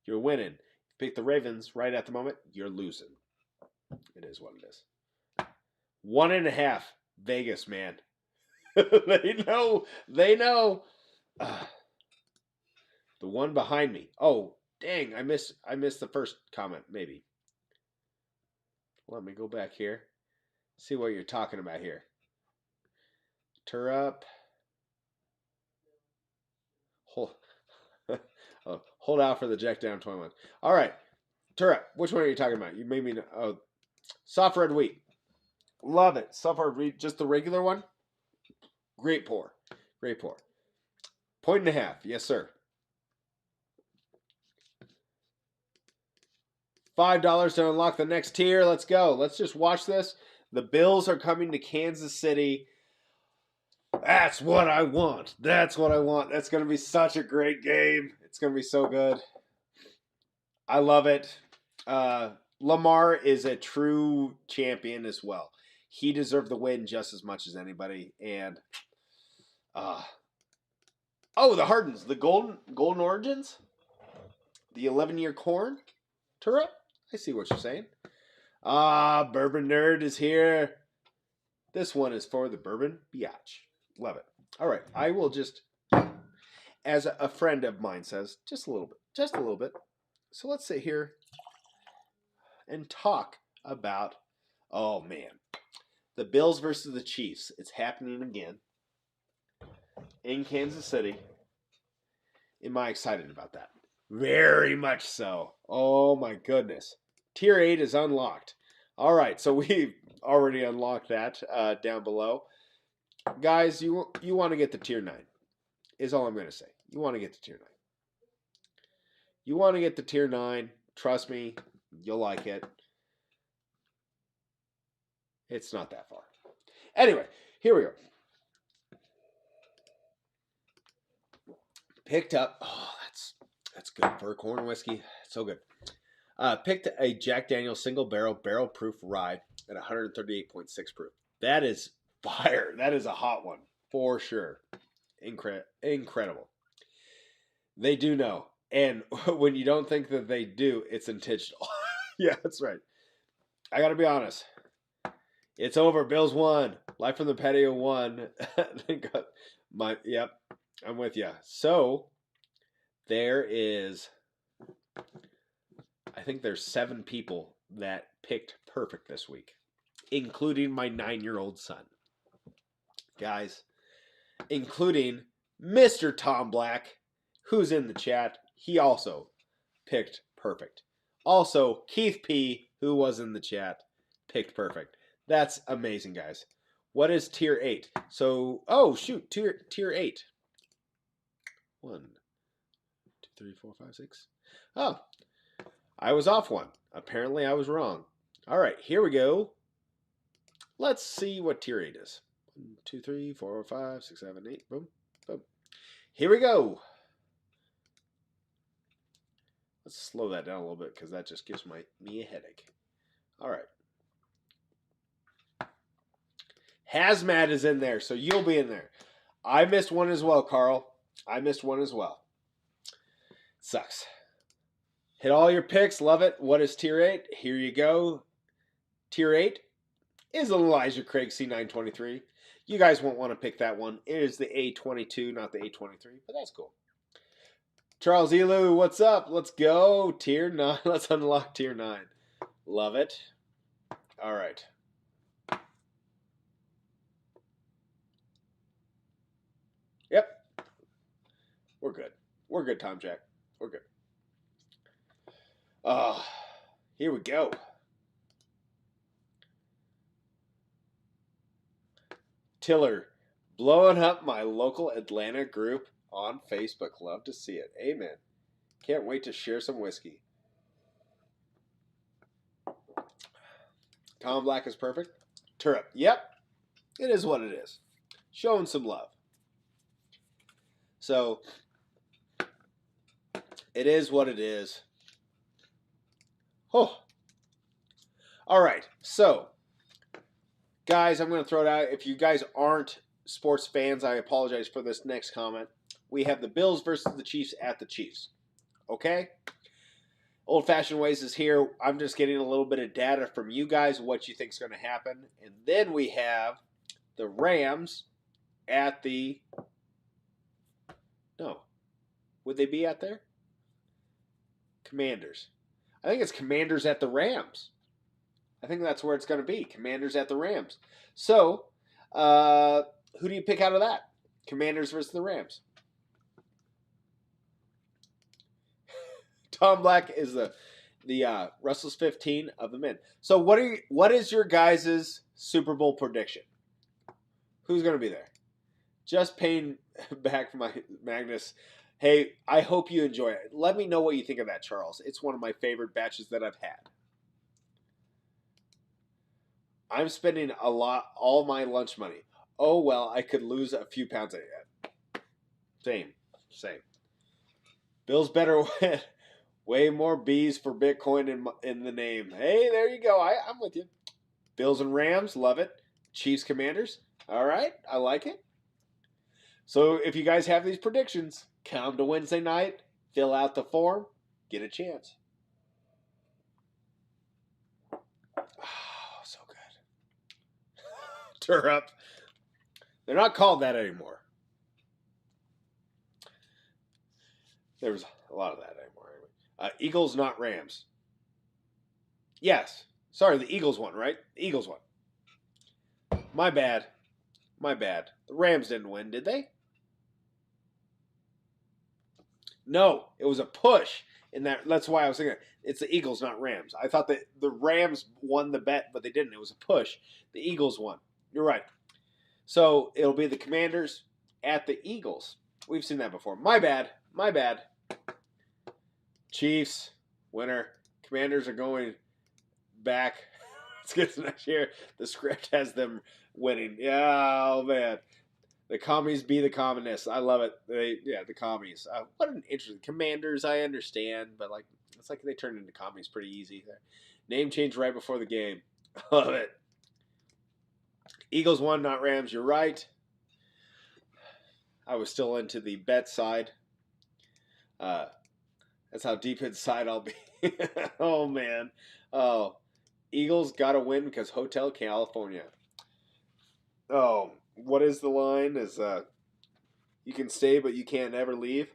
you're winning. If you pick the Ravens right at the moment, you're losing. It is what it is. 1.5. Vegas, man. They know. The one behind me. Oh, dang, I missed the first comment, maybe. Let me go back here. See what you're talking about here. Tur up. Hold out for the Jack Down 21. All right. Tur up. Which one are you talking about? You made me know. Oh, soft red wheat. Love it. Soft red wheat. Just the regular one? Great pour. 1.5. Yes, sir. $5 to unlock the next tier. Let's go. Let's just watch this. The Bills are coming to Kansas City. That's what I want. That's going to be such a great game. It's going to be so good. I love it. Lamar is a true champion as well. He deserved the win just as much as anybody. And, the Hardens, the golden origins, the 11-year corn. Tura, I see what you're saying. Bourbon Nerd is here. This one is for the Bourbon Biatch. Love it. All right, I will just, as a friend of mine says, just a little bit. So let's sit here and talk about, oh man, the Bills versus the Chiefs. It's happening again in Kansas City. Am I excited about that? Very much so. Oh my goodness. Tier 8 is unlocked. All right, so we've already unlocked that down below. Guys, you want to get to Tier 9 is all I'm going to say. You want to get to Tier 9. You want to get to Tier 9. Trust me, you'll like it. It's not that far. Anyway, here we go. Picked up, that's good for a corn whiskey. So good. Picked a Jack Daniel's single barrel proof rye at 138.6 proof. That is fire. That is a hot one for sure. Incredible. They do know. And when you don't think that they do, it's intentional. Yeah, that's right. I got to be honest. It's over. Bills won. Life from the patio won. Yep, I'm with you. So there is, I think there's 7 people that picked perfect this week, including my 9-year-old son. Guys, including Mr. Tom Black, who's in the chat. He also picked perfect. Also, Keith P., who was in the chat, picked perfect. That's amazing, guys. What is tier 8? So, oh shoot, tier 8. 1, 2, 3, 4, 5, 6. Oh, I was off one. Apparently, I was wrong. All right, here we go. Let's see what tier 8 is. 1, 2, 3, 4, 5, 6, 7, 8. Boom, boom. Here we go. Let's slow that down a little bit because that just gives me a headache. All right. Hazmat is in there, so you'll be in there. I missed one as well, Carl. I missed one as well. Sucks. Hit all your picks. Love it. What is tier 8? Here you go. Tier 8 is an Elijah Craig C923. You guys won't want to pick that one. It is the A22, not the A23, but that's cool. Charles Elu, what's up? Let's go. Tier 9. Let's unlock tier 9. Love it. All right. Yep. We're good. We're good, Tom Jack. We're good. Here we go. Tiller, blowing up my local Atlanta group on Facebook. Love to see it. Amen. Can't wait to share some whiskey. Tom Black is perfect. Turrup. Yep. It is what it is. Showing some love. So, it is what it is. Oh. All right. So, guys, I'm going to throw it out. If you guys aren't sports fans, I apologize for this next comment. We have the Bills versus the Chiefs at the Chiefs. Okay? Old Fashioned Ways is here. I'm just getting a little bit of data from you guys, what you think is going to happen. And then we have the Rams at the... No. Would they be out there? Commanders. I think it's Commanders at the Rams. I think that's where it's going to be. Commanders at the Rams. So, who do you pick out of that? Commanders versus the Rams. Tom Black is the Russell's 15 of the men. So what is your guys' Super Bowl prediction? Who's going to be there? Just paying back for my Magnus. Hey, I hope you enjoy it. Let me know what you think of that, Charles. It's one of my favorite batches that I've had. I'm spending all my lunch money. Oh, well, I could lose a few pounds. Same. Bills better win. Way more B's for Bitcoin in the name. Hey, there you go. I'm with you. Bills and Rams, love it. Chiefs, Commanders. All right, I like it. So if you guys have these predictions, come to Wednesday night, fill out the form, get a chance. Oh, so good. Turrup. They're not called that anymore. There was a lot of that anymore. Eagles, not Rams. Yes. Sorry, the Eagles won, right? The Eagles won. My bad. The Rams didn't win, did they? No, it was a push. That's why I was thinking it's the Eagles, not Rams. I thought that the Rams won the bet, but they didn't. It was a push. The Eagles won. You're right. So it'll be the Commanders at the Eagles. We've seen that before. My bad. Chiefs, winner. Commanders are going back. Let's get to next year. The script has them winning. Yeah, oh man. The commies be the communists. I love it. The commies. What an interesting Commanders. I understand, but it's like they turned into commies pretty easy. Name change right before the game. Love it. Eagles won, not Rams. You're right. I was still into the bet side. That's how deep inside I'll be. Oh, man. Oh, Eagles got to win because Hotel California. Oh, what is the line? Is you can stay, but you can't ever leave?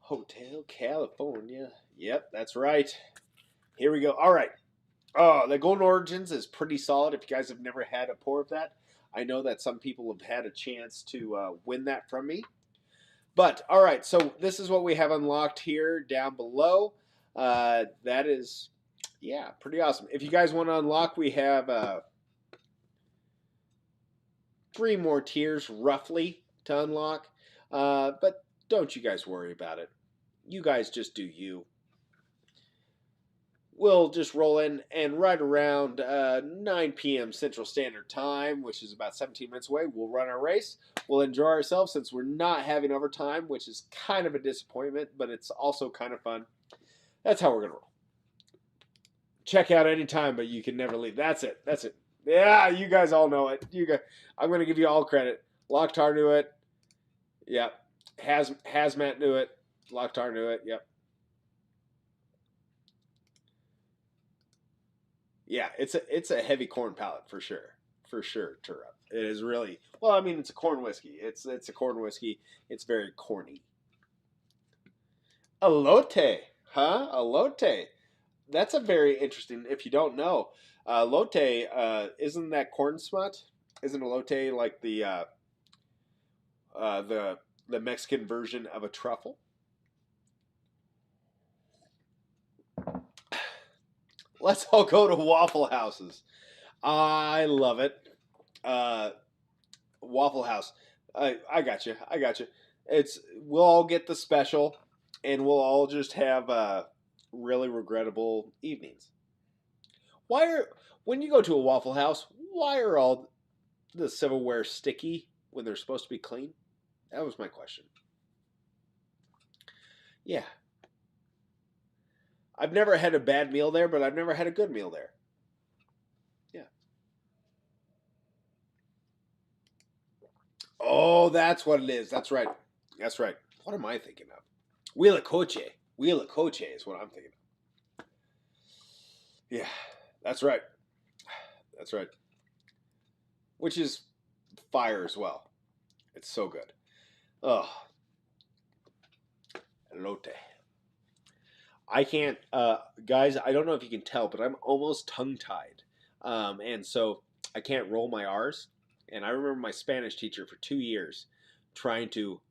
Hotel California. Yep, that's right. Here we go. All right. Oh, the Golden Origins is pretty solid. If you guys have never had a pour of that, I know that some people have had a chance to win that from me. But, all right, so this is what we have unlocked here down below. That is Yeah, pretty awesome. If you guys want to unlock, we have 3 more tiers roughly to unlock. But don't you guys worry about it. You guys just do you. We'll just roll in, and right around 9 p.m. Central Standard Time, which is about 17 minutes away, we'll run our race. We'll enjoy ourselves since we're not having overtime, which is kind of a disappointment, but it's also kind of fun. That's how we're going to roll. Check out anytime, but you can never leave. That's it. That's it. Yeah, you guys all know it. I'm going to give you all credit. Locktar knew it. Yep. Hazmat knew it. Locktar knew it. Yep. Yeah, it's a heavy corn palate for sure. For sure, Turrup. It is really well. I mean, it's a corn whiskey. It's a corn whiskey. It's very corny. Elote, huh? Elote. That's a very interesting. If you don't know, elote isn't that corn smut? Isn't elote like the Mexican version of a truffle? Let's all go to Waffle Houses. I love it. Waffle House. I got you. I got you. We'll all get the special, and we'll all just have really regrettable evenings. When you go to a Waffle House, why are all the silverware sticky when they're supposed to be clean? That was my question. Yeah. I've never had a bad meal there, but I've never had a good meal there. Yeah. Oh, that's what it is. That's right. That's right. What am I thinking of? Huitlacoche. Huitlacoche is what I'm thinking of. Yeah, that's right. That's right. Which is fire as well. It's so good. Oh, elote. I can't, guys. I don't know if you can tell, but I'm almost tongue-tied, and so I can't roll my R's. And I remember my Spanish teacher for 2 years trying to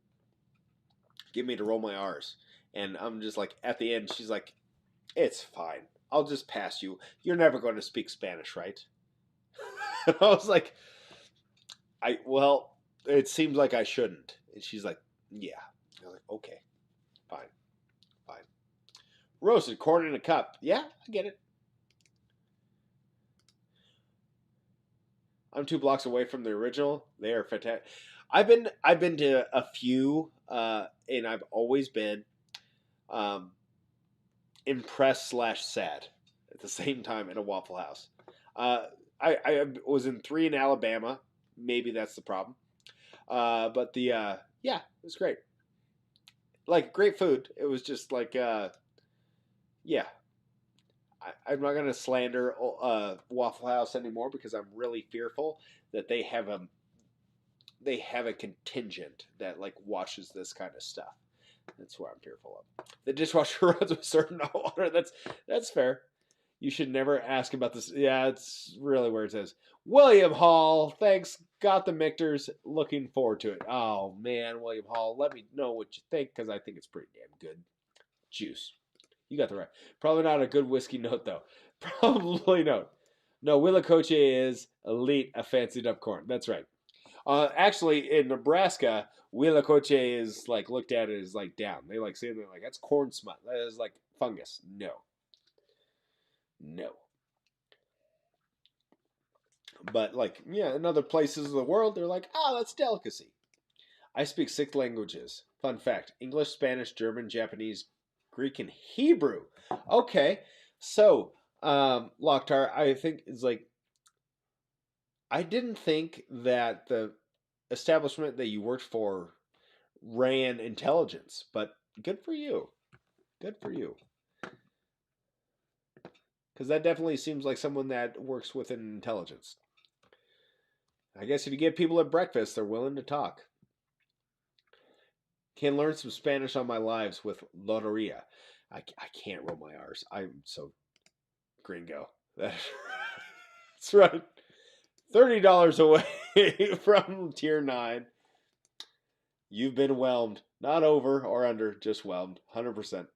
get me to roll my R's, and I'm just like, at the end, she's like, "It's fine. I'll just pass you. You're never going to speak Spanish, right?" And I was like, well, it seems like I shouldn't. And she's like, "Yeah." I was like, "Okay, fine, fine." Roasted corn in a cup. Yeah, I get it. I'm 2 blocks away from the original. They are fantastic. I've been to a few, and I've always been um, impressed slash sad at the same time in a Waffle House. I was in 3 in Alabama. Maybe that's the problem. But yeah, it was great. Like great food. It was just like yeah. I'm not gonna slander Waffle House anymore because I'm really fearful that they have a contingent that like watches this kind of stuff. That's what I'm fearful of. The dishwasher runs with certain water. That's fair. You should never ask about this. Yeah, it's really where it says William Hall. Thanks. Got the Mictors. Looking forward to it. Oh man, William Hall. Let me know what you think because I think it's pretty damn good. Juice. You got the right. Probably not a good whiskey note though. Probably no. No, Huitlacoche is elite, a fancied up corn. That's right. Actually, in Nebraska, Huitlacoche is like looked at as like down. They like say they're like that's corn smut. That is like fungus. No, no. But like yeah, in other places of the world, they're like that's delicacy. I speak 6 languages. Fun fact: English, Spanish, German, Japanese, Greek, and Hebrew. Okay, so Lokhtar, I think is like I didn't think that the establishment that you worked for ran intelligence, but good for you. Good for you. Because that definitely seems like someone that works within intelligence. I guess if you get people at breakfast, they're willing to talk. Can learn some Spanish on my lives with Loteria. I can't roll my R's. I'm so gringo. That's right. $30 away from tier 9. You've been whelmed. Not over or under, just whelmed. 100%.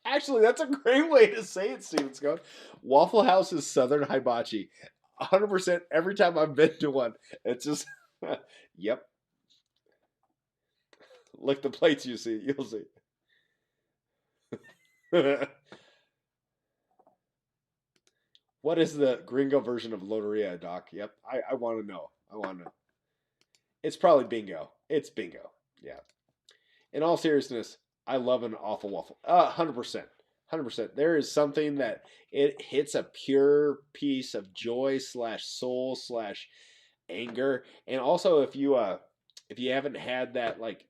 Actually, that's a great way to say it, Steven Scott. Waffle House is Southern hibachi. 100% every time I've been to one. It's just, yep. Look the plates you see. You'll see. What is the gringo version of Loteria, Doc? Yep. I want to know. I want to know. It's probably bingo. It's bingo. Yeah. In all seriousness, I love an awful waffle. 100%. 100%. There is something that it hits a pure piece of joy slash soul slash anger. And also if you haven't had that, like,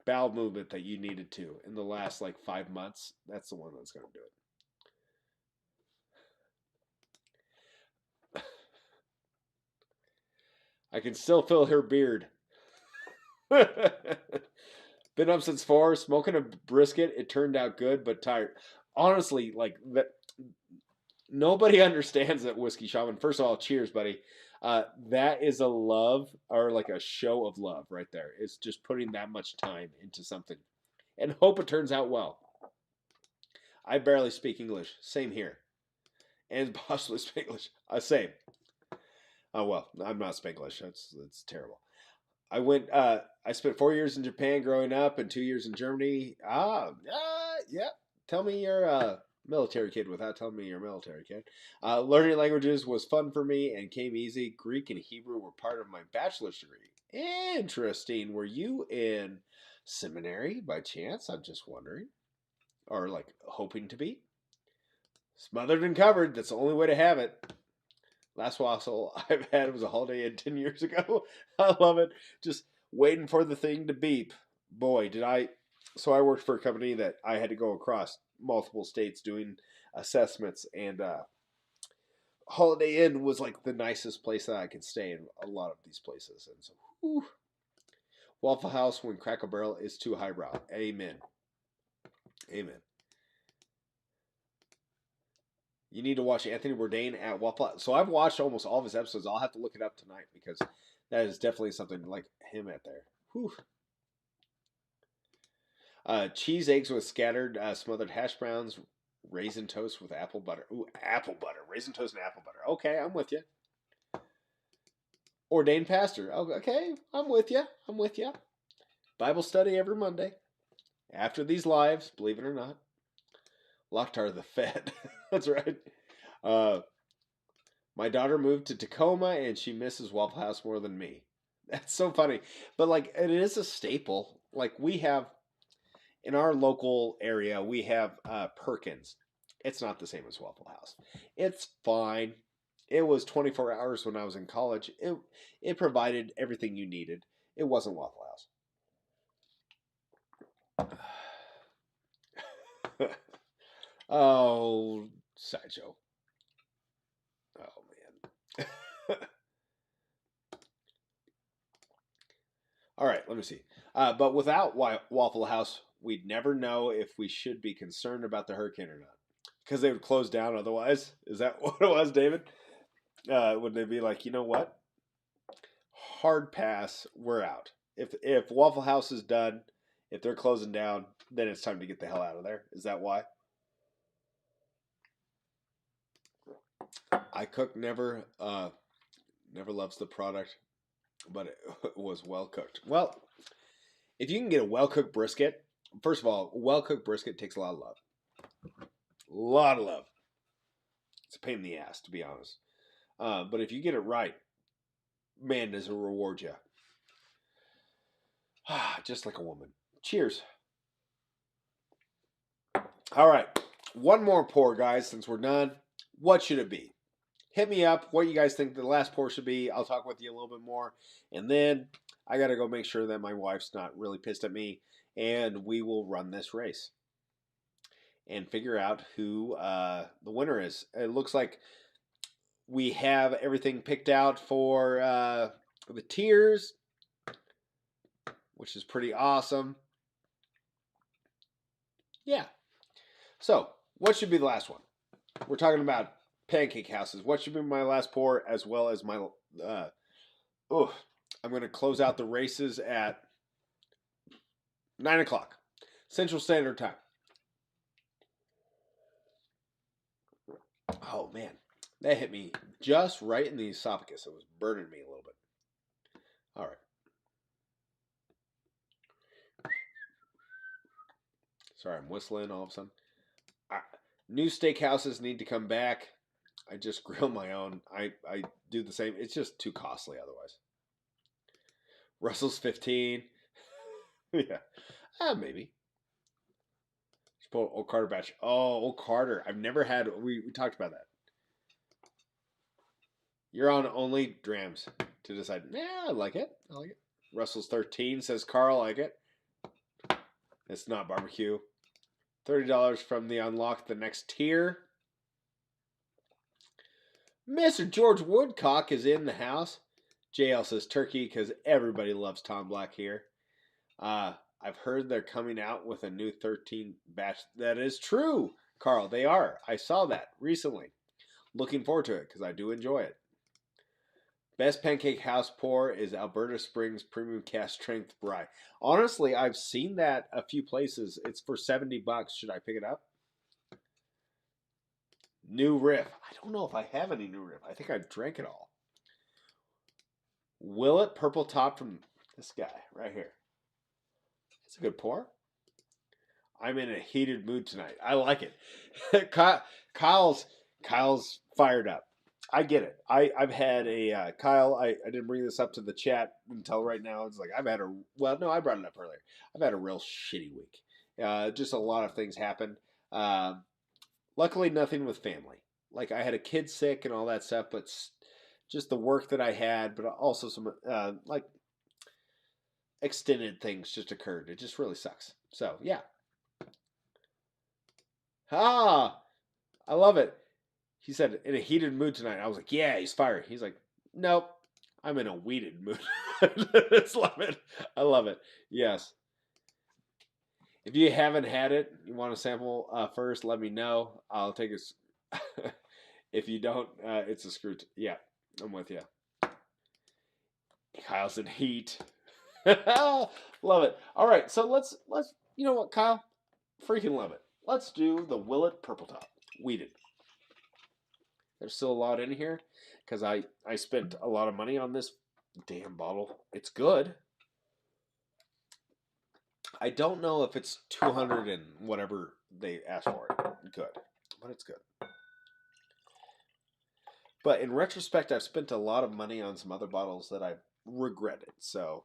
bowel movement that you needed to in the last like 5 months, that's the one that's gonna do it. I can still feel her beard. Been up since 4, smoking a brisket. It turned out good, but tired. Honestly, like that, nobody understands that whiskey shaman. First of all, cheers, buddy. That is a love or like a show of love right there. It's just putting that much time into something, and hope it turns out well. I barely speak English. Same here, and possibly speak English. Same. Oh well, I'm not Spanglish. That's terrible. I spent 4 years in Japan growing up and 2 years in Germany. Yeah. Tell me you're a military kid without telling me you're a military kid. Learning languages was fun for me and came easy. Greek and Hebrew were part of my bachelor's degree. Interesting. Were you in seminary by chance? I'm just wondering. Or like hoping to be? Smothered and covered. That's the only way to have it. Last waffle I've had was a holiday Inn 10 years ago. I love it. Just waiting for the thing to beep. Boy, did I. So I worked for a company that I had to go across multiple states doing assessments, and Holiday Inn was like the nicest place that I could stay in a lot of these places. And so, whew. Waffle House when Cracker Barrel is too highbrow. Amen. Amen. You need to watch Anthony Bourdain at Waffle House. So I've watched almost all of his episodes. I'll have to look it up tonight because that is definitely something like him at there. Whew. Cheese eggs with scattered smothered hash browns, raisin toast with apple butter. Ooh, apple butter. Raisin toast and apple butter. Okay, I'm with you. Ordained pastor. Oh, okay, I'm with you. I'm with you. Bible study every Monday. After these lives, believe it or not. Locktar the Fed. That's right. My daughter moved to Tacoma and she misses Waffle House more than me. That's so funny. But like it is a staple. Like we have in our local area, we have Perkins. It's not the same as Waffle House. It's fine. It was 24 hours when I was in college. It provided everything you needed. It wasn't Waffle House. Oh, sideshow. Oh man. All right, let me see. But without Waffle House, we'd never know if we should be concerned about the hurricane or not, because they would close down otherwise. Is that what it was, David? Would they be like, you know what? Hard pass. We're out. If Waffle House is done, if they're closing down, then it's time to get the hell out of there. Is that why? I cook never loves the product, but it was well cooked. Well, if you can get a well cooked brisket, first of all, well cooked brisket takes a lot of love. A lot of love. It's a pain in the ass, to be honest. But if you get it right, man, does it reward you. Just like a woman. Cheers. All right. One more pour, guys, since we're done. What should it be? Hit me up what you guys think the last pour should be. I'll talk with you a little bit more. And then I got to go make sure that my wife's not really pissed at me. And we will run this race and figure out who the winner is. It looks like we have everything picked out for the tiers, which is pretty awesome. Yeah. So, what should be the last one? We're talking about pancake houses. What should be my last pour, as well as my I'm going to close out the races at 9 o'clock Central Standard Time. Oh, man. That hit me just right in the esophagus. It was burning me a little bit. All right. Sorry, I'm whistling all of a sudden. New steakhouses need to come back. I just grill my own. I do the same. It's just too costly otherwise. Russell's 15. Yeah. Maybe. Old Carter batch. Oh, old Carter. I've never had. We talked about that. You're on only drams to decide. Yeah, I like it. I like it. Russell's 13, says Carl. I like it. It's not barbecue. $30 from the unlock the next tier. Mr. George Woodcock is in the house. JL says turkey because everybody loves Tom Black here. I've heard they're coming out with a new 13 batch. That is true, Carl. They are. I saw that recently. Looking forward to it because I do enjoy it. Best pancake house pour is Alberta Springs Premium Cast Strength Rye. Honestly, I've seen that a few places. It's for $70. Should I pick it up? New Riff. I don't know if I have any New Riff. I think I've drank it all. Willet Purple Top from this guy right here. It's a good pour. I'm in a heated mood tonight. I like it. Kyle's fired up. I get it. I've had a Kyle. I didn't bring this up to the chat until right now. It's like I've had a I brought it up earlier. I've had a real shitty week. Just a lot of things happened. Luckily, nothing with family. Like I had a kid sick and all that stuff, but just the work that I had, but also some like extended things just occurred. It just really sucks. So yeah. I love it. He said, in a heated mood tonight. I was like, yeah, he's fired. He's like, nope, I'm in a weeded mood. I love it. I love it. Yes. If you haven't had it, you want to sample first, let me know. I'll take a... If you don't, it's a screw... Yeah, I'm with you. Kyle's in heat. Love it. All right, so let's... You know what, Kyle? Freaking love it. Let's do the Willet Purple Top. Weeded. There's still a lot in here because I spent a lot of money on this damn bottle. It's good. I don't know if it's 200 and whatever they asked for it. Good. But it's good. But in retrospect, I've spent a lot of money on some other bottles that I've regretted. So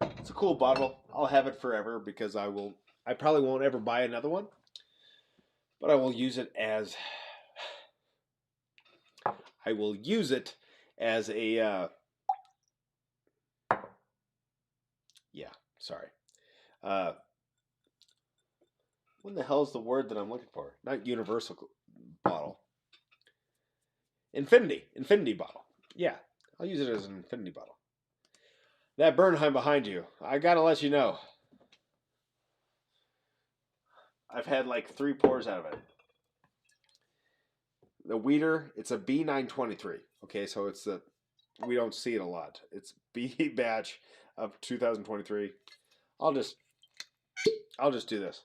it's a cool bottle. I'll have it forever because I probably won't ever buy another one. But I will use it as a yeah, sorry. What the hell is the word that I'm looking for? Not universal bottle. Infinity bottle. Yeah, I'll use it as an infinity bottle. That Bernheim behind you, I gotta let you know. I've had like 3 pours out of it. The Weeder, it's a B923. Okay, so we don't see it a lot. It's B batch of 2023. I'll just do this.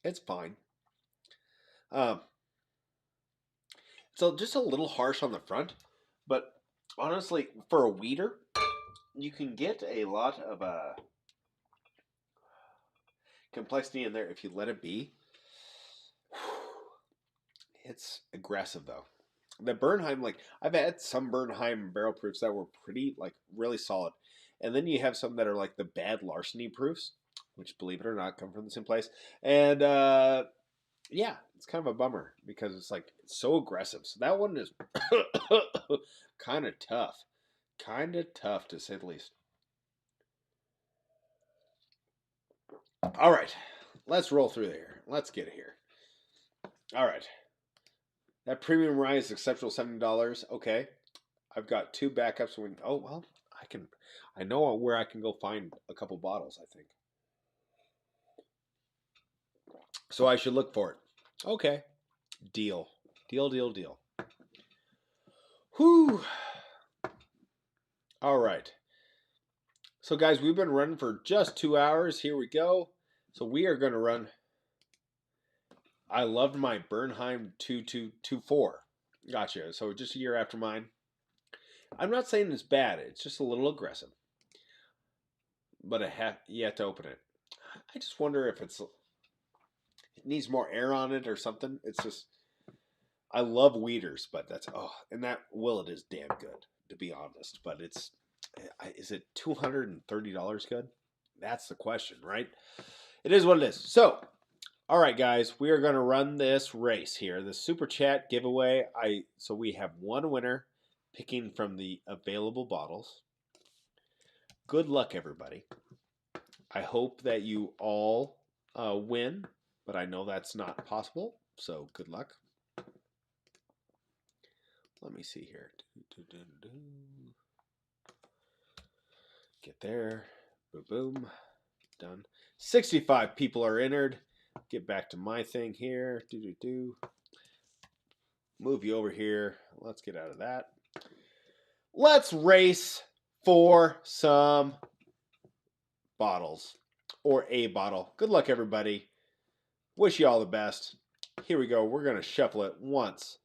It's fine. So just a little harsh on the front, but honestly, for a Weeder, you can get a lot of complexity in there if you let it be. It's aggressive though. The Bernheim, like I've had some Bernheim barrel proofs that were pretty, like really solid, and then you have some that are like the bad larceny proofs, which believe it or not come from the same place, and yeah, it's kind of a bummer because it's so aggressive. So that one is kind of tough to say the least. All right, let's roll through here. Let's get it here. All right, that premium rye is exceptional, $70. Okay, I've got 2 backups. Oh well, I know where I can go find a couple bottles. I think so. I should look for it. Okay, deal. Whew. All right. So guys, we've been running for just 2 hours. Here we go. So we are going to run. I loved my Bernheim 2224. Gotcha. So just a year after mine. I'm not saying it's bad. It's just a little aggressive. But I have yet to open it. I just wonder if it needs more air on it or something. It's just I love Weeders, but that's and that Willet is damn good to be honest. But is it $230 good? That's the question, right? It is what it is. So, all right, guys, we are going to run this race here, the super chat giveaway. So we have one winner picking from the available bottles. Good luck, everybody. I hope that you all win, but I know that's not possible. So good luck. Let me see here. Get there. Boom, boom. Done. 65 people are entered. Get back to my thing here. Move you over here. Let's get out of that. Let's race for some bottles or a bottle. Good luck, everybody. Wish you all the best. Here we go. We're going to shuffle it once,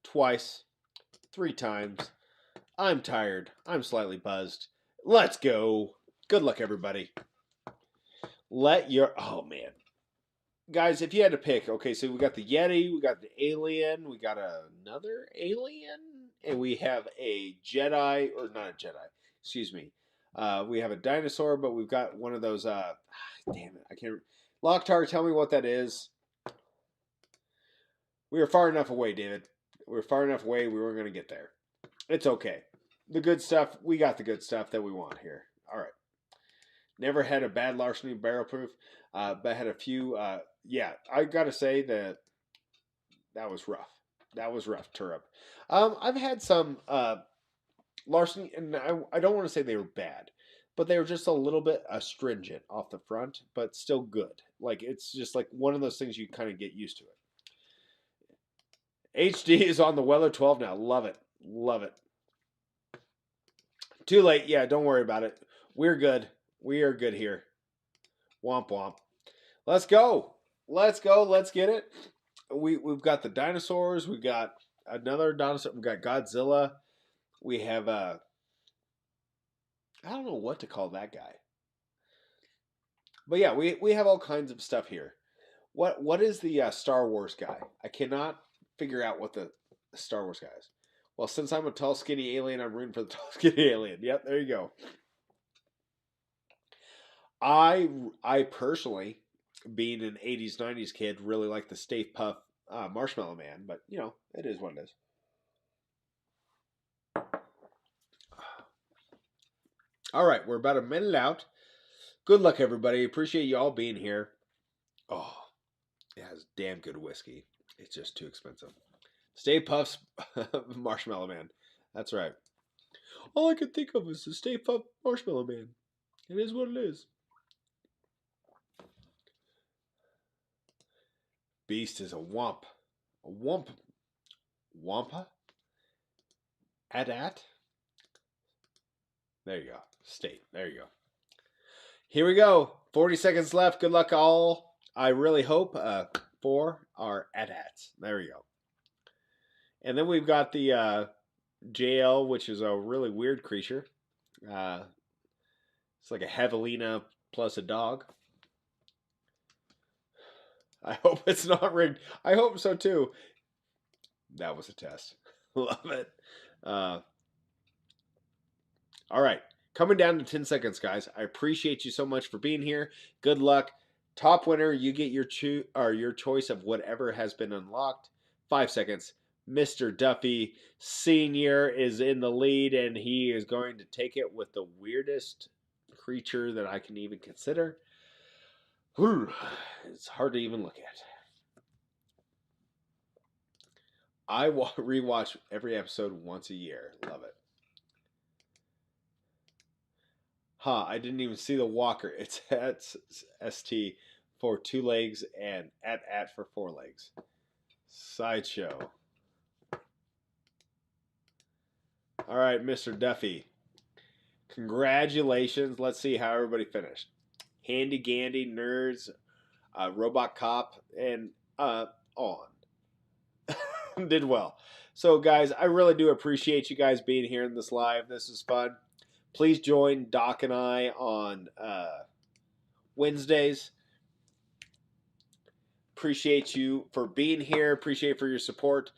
twice, 3 times. I'm tired. I'm slightly buzzed. Let's go. Good luck, everybody. Oh, man. Guys, if you had to pick, okay, so we got the Yeti, we got the alien, we got another alien, and we have a Jedi, or not a Jedi, excuse me. We have a dinosaur, but we've got one of those, damn it, I can't. Locktar, tell me what that is. We were far enough away, David. We were far enough away, we weren't going to get there. It's okay. The good stuff, we got the good stuff that we want here. All right. Never had a bad larceny barrel proof, but had a few. Yeah, I got to say that was rough. That was rough, Turrup. I've had some larceny, and I don't want to say they were bad, but they were just a little bit astringent off the front, but still good. Like it's just like one of those things you kind of get used to it. HD is on the Weller 12 now. Love it. Love it. Too late. Yeah, don't worry about it. We're good. We are good here. Womp womp. Let's go. Let's go. Let's get it. We've got the dinosaurs. We've got another dinosaur. We've got Godzilla. We have I don't know what to call that guy. But yeah, we have all kinds of stuff here. What is the Star Wars guy? I cannot figure out what the Star Wars guy is. Well, since I'm a tall, skinny alien, I'm rooting for the tall, skinny alien. Yep, there you go. I personally, being an 80s, 90s kid, really like the Stay Puft Marshmallow Man, but, you know, it is what it is. All right, we're about a minute out. Good luck, everybody. Appreciate you all being here. Oh, it has damn good whiskey. It's just too expensive. Stay Puft's Marshmallow Man. That's right. All I could think of was the Stay Puft Marshmallow Man. It is what it is. Beast is a womp. A womp. Wampa? At? There you go. State. There you go. Here we go. 40 seconds left. Good luck, all. I really hope for our at-ats. There we go. And then we've got the JL, which is a really weird creature. It's like a javelina plus a dog. I hope it's not rigged. I hope so too. That was a test. Love it. All right. Coming down to 10 seconds, guys. I appreciate you so much for being here. Good luck. Top winner, you get your choice of whatever has been unlocked. 5 seconds. Mr. Duffy Sr. is in the lead, and he is going to take it with the weirdest creature that I can even consider. It's hard to even look at. I rewatch every episode once a year. Love it. I didn't even see the walker. It's at ST for 2 legs and at for 4 legs. Sideshow. All right, Mr. Duffy. Congratulations. Let's see how everybody finished. Handy Gandy, Nerds, Robot Cop, and on. Did well. So, guys, I really do appreciate you guys being here in this live. This is fun. Please join Doc and I on Wednesdays. Appreciate you for being here. Appreciate for your support.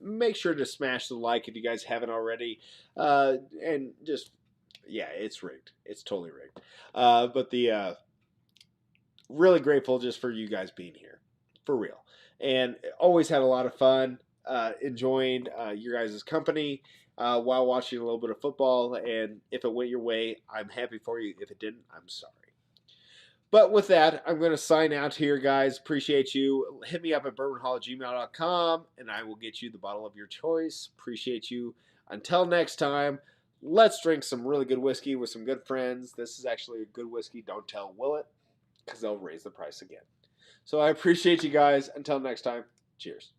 Make sure to smash the like if you guys haven't already. And just, yeah, it's rigged. It's totally rigged. But the really grateful just for you guys being here, for real. And always had a lot of fun enjoying your guys' company while watching a little bit of football. And if it went your way, I'm happy for you. If it didn't, I'm sorry. But with that, I'm going to sign out here, guys. Appreciate you. Hit me up at bourbonhall@gmail.com, and I will get you the bottle of your choice. Appreciate you. Until next time, let's drink some really good whiskey with some good friends. This is actually a good whiskey. Don't tell Willet, because they'll raise the price again. So I appreciate you guys. Until next time, cheers.